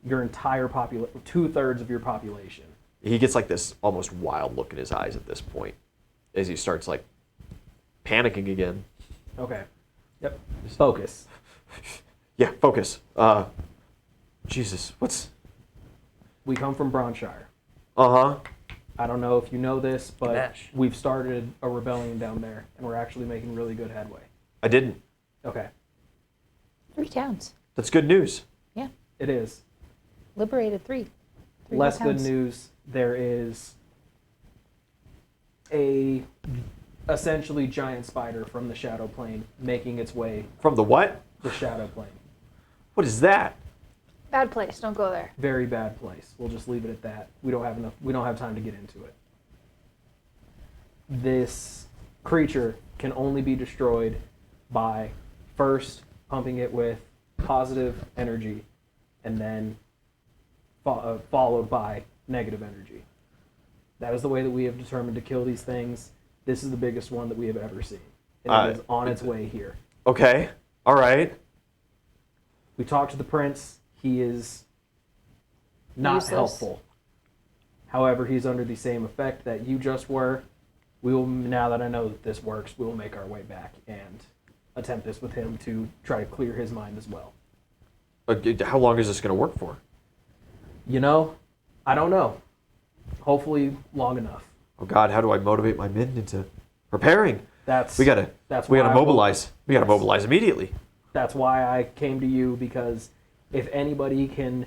your entire population, 2/3 of your population. He gets like this almost wild look in his eyes at this point as he starts like panicking again. Okay. Yep. Focus. Yeah, focus. Jesus, what's... We come from Bronshire. Uh-huh. I don't know if you know this, but Ganesh. we've started a rebellion down there, and we're actually making really good headway. I didn't. Okay. 3 towns. That's good news. Yeah. It is. Liberated 3. 3 Less whole good towns. news. There is a essentially giant spider from the Shadow Plane making its way From the what? the Shadow Plane. What is that? Bad place. Don't go there. Very bad place. We'll just leave it at that. We don't have time to get into it. This creature can only be destroyed by first pumping it with positive energy and then followed by negative energy. That is the way that we have determined to kill these things. This is the biggest one that we have ever seen. And it is on its way here. Okay. All right. We talked to the prince. He is not Useless. helpful. However, he's under the same effect that you just were. We will, now that I know that this works, we will make our way back and attempt this with him to try to clear his mind as well. How long is this going to work for? You know, I don't know. Hopefully long enough. Oh God, how do I motivate my men into preparing? That's We gotta why I will- mobilize. We gotta Yes. mobilize immediately. That's why I came to you, because if anybody can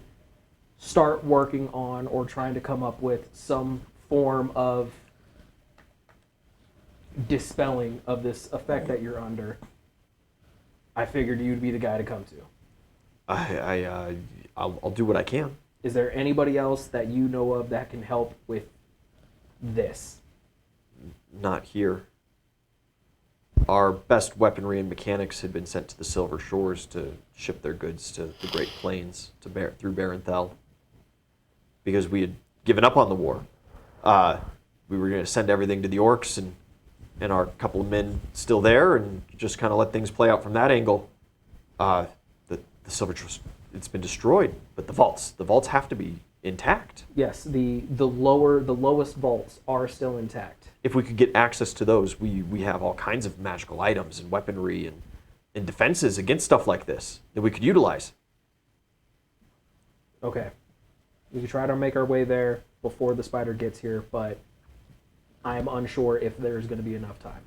start working on or trying to come up with some form of dispelling of this effect that you're under, I figured you'd be the guy to come to. I'll do what I can. Is there anybody else that you know of that can help with this? Not here. Our best weaponry and mechanics had been sent to the Silver Shores to ship their goods to the Great Plains through Barenthal, because we had given up on the war. We were going to send everything to the orcs and our couple of men still there, and just kind of let things play out from that angle. The Silver Shores, it's been destroyed, but the vaults have to be intact. Yes, the lowest vaults are still intact. If we could get access to those, we have all kinds of magical items and weaponry and defenses against stuff like this that we could utilize. Okay. We could try to make our way there before the spider gets here, but I am unsure if there's going to be enough time.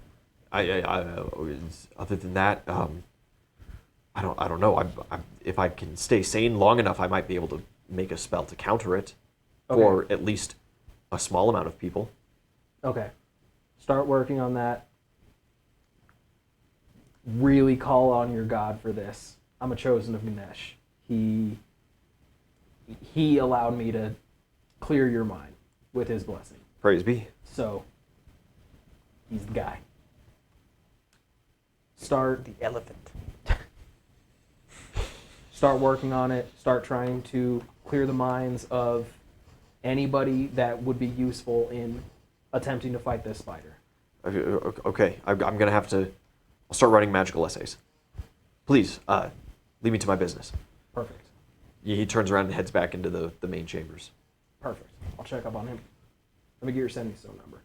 Other than that, I don't know. If I can stay sane long enough, I might be able to make a spell to counter it, for at least a small amount of people. Okay. Start working on that. Really call on your god for this. I'm a chosen of Ganesh. He allowed me to clear your mind with his blessing. Praise be. So, he's the guy. Start The elephant. working on it. Start trying to clear the minds of anybody that would be useful in attempting to fight this spider. Okay, I'm going to have to... I'll start writing magical essays. Please, lead me to my business. Perfect. He turns around and heads back into the main chambers. Perfect. I'll check up on him. Let me get your sending stone number.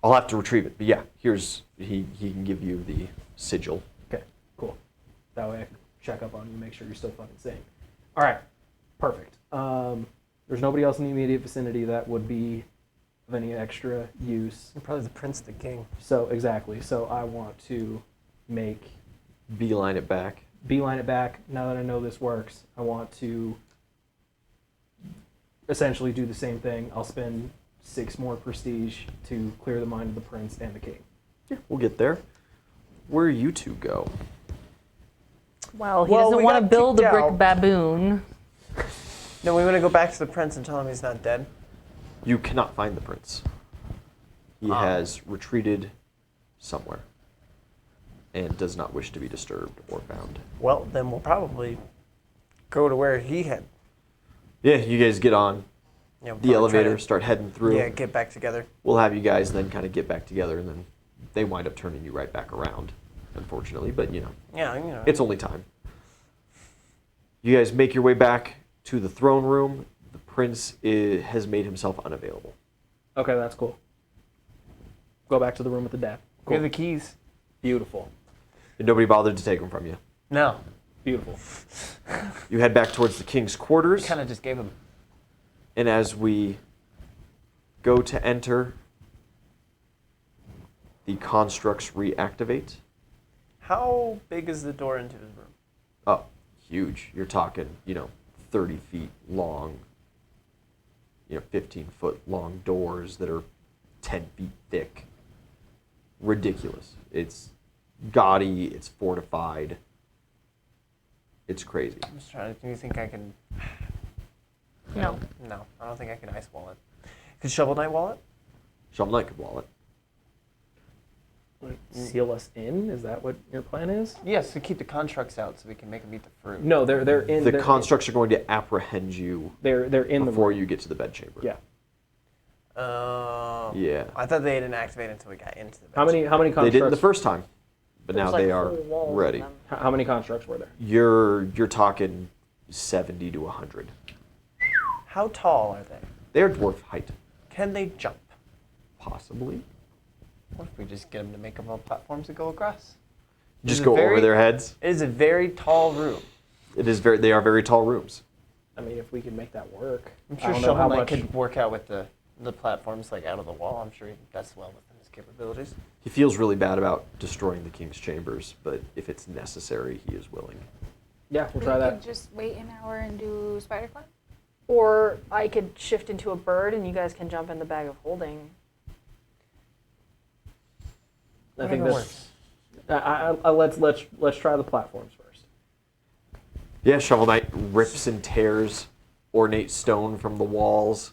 I'll have to retrieve it, but yeah, he can give you the sigil. Okay, cool. That way I can check up on you, make sure you're still fucking sane. All right, perfect. There's nobody else in the immediate vicinity that would be of any extra use. You're probably the prince, the king. So exactly. So I want to Beeline it back. beeline it back. Now that I know this works, I want to essentially do the same thing. I'll spend 6 more prestige to clear the mind of the prince and the king. Yeah, we'll get there. Where you two go? Well, he Well, doesn't we want to got build a kicked brick out. baboon. No, we want to go back to the prince and tell him he's not dead. You cannot find the prince. He Ah. has retreated somewhere and does not wish to be disturbed or found. Well, then we'll probably go to where he had. Yeah, you guys get on You know, the probably elevator, try to- start heading through. Yeah, get back together. We'll have you guys then kind of get back together, and then they wind up turning you right back around, unfortunately. But, Yeah, you know. it's only time. You guys make your way back to the throne room. The prince has made himself unavailable. Okay, that's cool. Go back to the room with the dad. We have the keys. Beautiful. And nobody bothered to take them from you. No, Beautiful. You head back towards the king's quarters. kind of just gave him. And as we go to enter, the constructs reactivate. How big is the door into his room? Oh, huge. You're talking, 30 feet long, 15-foot long doors that are 10 feet thick. Ridiculous. It's gaudy, it's fortified. It's crazy. I'm just trying to. Do you think I can? No. No, I don't think I can ice wall it. Could Shovel Knight wall it? Shovel Knight could wall it. Seal us in? Is that what your plan is? Yes, to keep the constructs out so we can make them eat the fruit. No, they're in. The they're constructs are going to apprehend you They're in the before room. you get to the bedchamber. Yeah. Yeah. I thought they didn't activate until we got into the bed. How many They constructs? didn't the first time, but There's now like they are whole walls of ready. them. How many constructs were there? You're talking 70 to 100. How tall are they? They're dwarf height, Can they jump? possibly. What if we just get them to make them on platforms that go across? Just Is it go over very- their heads. It is a very tall room. They are very tall rooms. I mean, if we could make that work. I'm I sure don't know Shovel how Knight much. could work out with the platforms like out of the wall. I'm sure that's well within his capabilities. He feels really bad about destroying the king's chambers, but if it's necessary, he is willing. Yeah, we'll We try that. could just wait an hour and do spider climb. Or I could shift into a bird and you guys can jump in the bag of holding. I think Whatever that's. Let's try the platforms first. Yeah, Shovel Knight rips and tears ornate stone from the walls,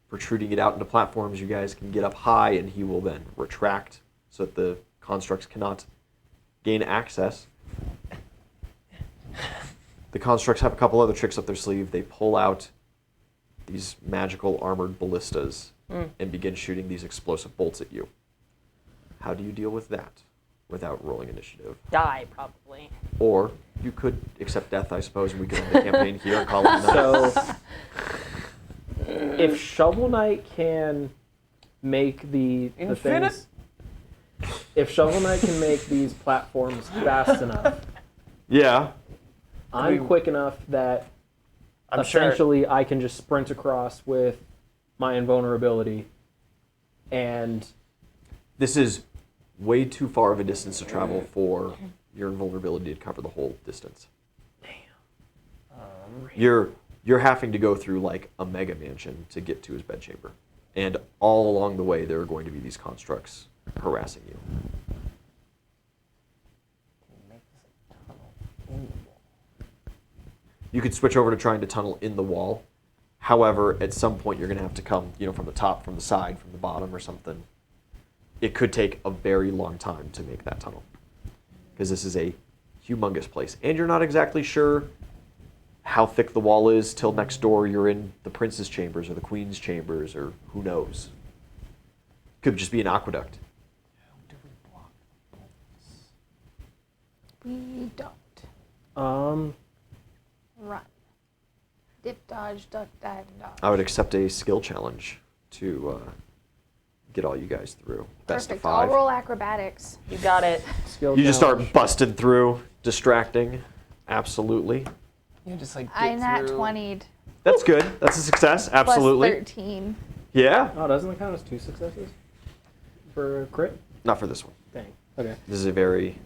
protruding it out into platforms. You guys can get up high, and he will then retract so that the constructs cannot gain access. The constructs have a couple other tricks up their sleeve. They pull out these magical armored ballistas and begin shooting these explosive bolts at you. How do you deal with that without rolling initiative? Die, probably. Or you could accept death, I suppose, and we could end the campaign here and call it a night. So, if Shovel Knight can make the Infinite? things, if Shovel Knight can make these platforms fast enough, Yeah. I'm quick enough that I'm sure. essentially I can just sprint across with my invulnerability, and This is way too far of a distance to travel for your invulnerability to cover the whole distance. You're having to go through like a mega mansion to get to his bedchamber. And all along the way there are going to be these constructs harassing you. You could switch over to trying to tunnel in the wall. However, at some point you're going to have to come, from the top, from the side, from the bottom or something. It could take a very long time to make that tunnel because this is a humongous place. And you're not exactly sure how thick the wall is till next door you're in the prince's chambers or the queen's chambers or who knows. Could just be an aqueduct. We don't run. Dip, dodge, duck, dive, and dodge. I would accept a skill challenge to get all you guys through. Best Perfect. of 5. I'll roll acrobatics. You got it. skill You just challenge. start busting through, distracting. Absolutely. You just like I get nat through. 20'd. That's good. That's a success. Absolutely. Plus 13. Yeah. Oh, doesn't it count as 2 successes for a crit? Not for this one. Dang. Okay. This is a very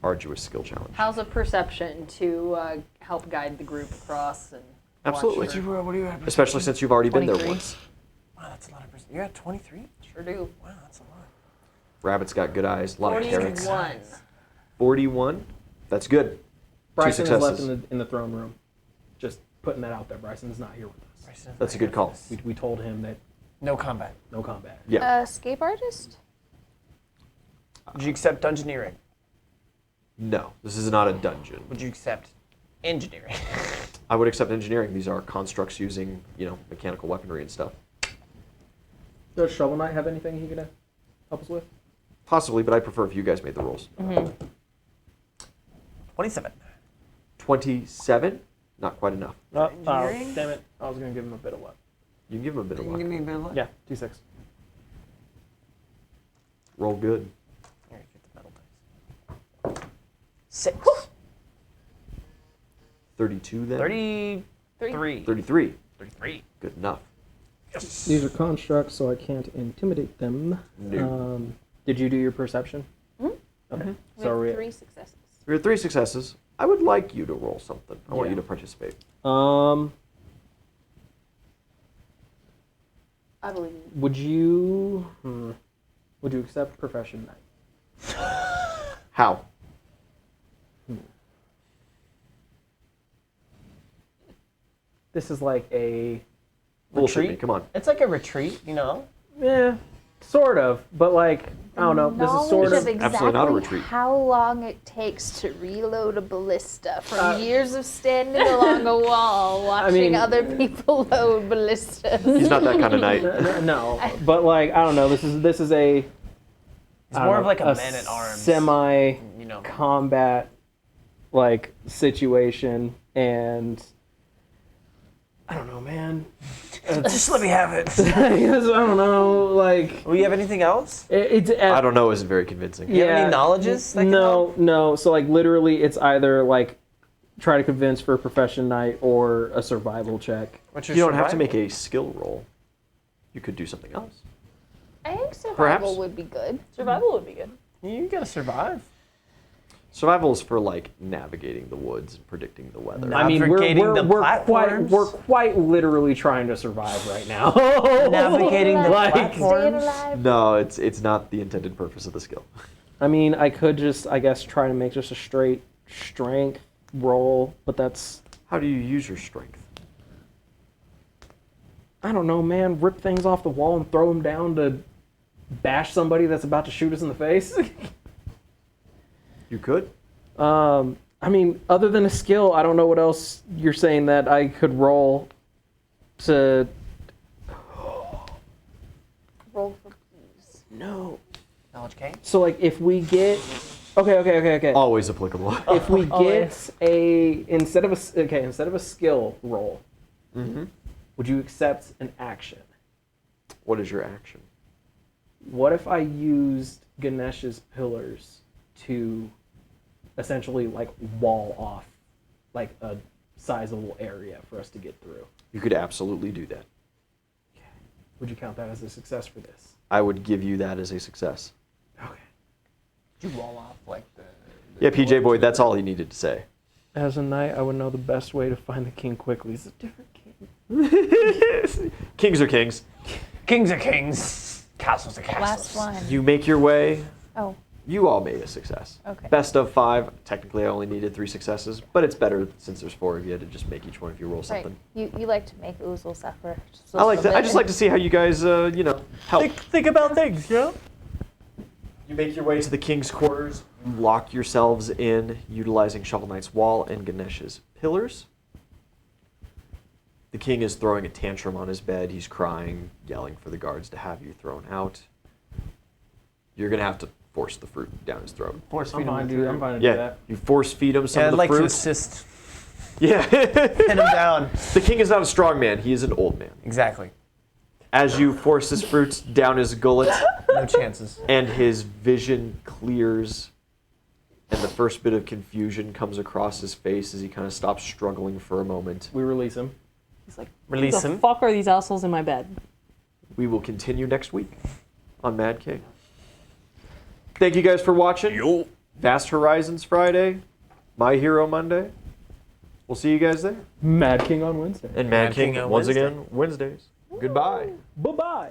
arduous skill challenge. How's a perception to help guide the group across and watch Absolutely. for- What do you have? Especially since you've already been there 23. once. Wow, that's a lot of percent. You're at 23? Sure do. Wow, that's a lot. Rabbit's got good eyes. A lot of carrots. 41. 41. That's good. Bryson is left successes. in the throne room. Just putting that out there. Bryson's not here with us. That's a good call. We told him that No combat. no combat. Yeah. Escape artist? Would you accept dungeoneering? No, this is not a dungeon. Would you accept engineering? I would accept engineering. These are constructs using, mechanical weaponry and stuff. Does Shovel Knight have anything he could help us with? Possibly, but I prefer if you guys made the rolls. 27. 27? Not quite enough. Engineering? Damn it. I was going to give him a bit of luck. You can give him a bit of luck. Give me a bit of luck. Yeah, 2-6. Roll good. Here, get the metal dice. 6. 32 then? 33. 33. 33. Good enough. These are constructs, so I can't intimidate them. No. Did you do your perception? Mhm. Okay. We So have are we, 3 successes. We have 3 successes. I would like you to roll something. I want Yeah. you to participate. I believe you. Would you accept Profession Knight? How? This is like a Bullshit me. Retreat? Come on. It's like a retreat, sort of, but like I don't know. This is sort Knowledge of of Absolutely not a exactly retreat. how long it takes to reload a ballista from years of standing along a wall watching mean- other people load ballistas. He's not that kind of knight. no, but like I don't know. This is a It's I don't more know, of like a man at arms. semi You know. combat like situation, and I don't know, man. Just let me have it. I guess, I don't know, like Will you have anything else? it's I don't know isn't very convincing. You have any knowledges that can no. So like literally, it's either like try to convince for a Profession Knight or a survival check. What's You your don't have to survival? make a skill roll. You could do something else. I think survival Perhaps. would be good. Survival would be good. You gotta survive. Survival is for like navigating the woods and predicting the weather. I mean, Navigating the platforms? we're quite literally trying to survive right now. Navigating the Like- Staying platforms. alive. No, it's not the intended purpose of the skill. I mean, I could just, I guess, try to make just a straight strength roll, but that's, How do you use your strength? I don't know, man. Rip things off the wall and throw them down to bash somebody that's about to shoot us in the face. You could. I mean, other than a skill, I don't know what else you're saying that I could roll to. Roll for keys. No. Knowledge game. So like, if we get, okay. Always applicable. If we get Always. instead of a skill roll, Mm-hmm. would you accept an action? What is your action? What if I used Ganesh's pillars to essentially like wall off like a sizable area for us to get through? You could absolutely do that. Would you count that as a success for this? I would give you that as a success. Okay. You wall off like the Yeah, PJ Boyd, that's all he needed to say. As a knight, I would know the best way to find the king quickly. It's a different king. Kings are kings. Kings are kings. Castles are castles. Last one. You make your way. Oh, You all made a success. okay. Best of 5. Technically, I only needed 3 successes, but it's better since there's 4 of you to just make each one of you roll Right. something. You like to make Oozle suffer. Just a I like little to. I bit. just like to see how you guys, help. Think about things, you know? You make your way to the king's quarters. You lock yourselves in, utilizing Shovel Knight's wall and Ganesh's pillars. The king is throwing a tantrum on his bed. He's crying, yelling for the guards to have you thrown out. You're gonna have to force the fruit down his throat. Force I'm feed fine, him. dude. I'm fine to do Yeah, that. you force feed him some Yeah, of I'd the like to fruit. assist. Yeah. Pin him down. The king is not a strong man. He is an old man. Exactly. As you force this fruit down his gullet, No chances. and his vision clears, and the first bit of confusion comes across his face as he kind of stops struggling for a moment. We release him. He's like, Release the him. fuck are these assholes in my bed? we will continue next week on Mad King. Thank you guys for watching. Yo. Vast Horizons Friday, My Hero Monday. We'll see you guys there. Mad King on Wednesday. And Mad King, once again, Wednesdays. Goodbye. Bye-bye.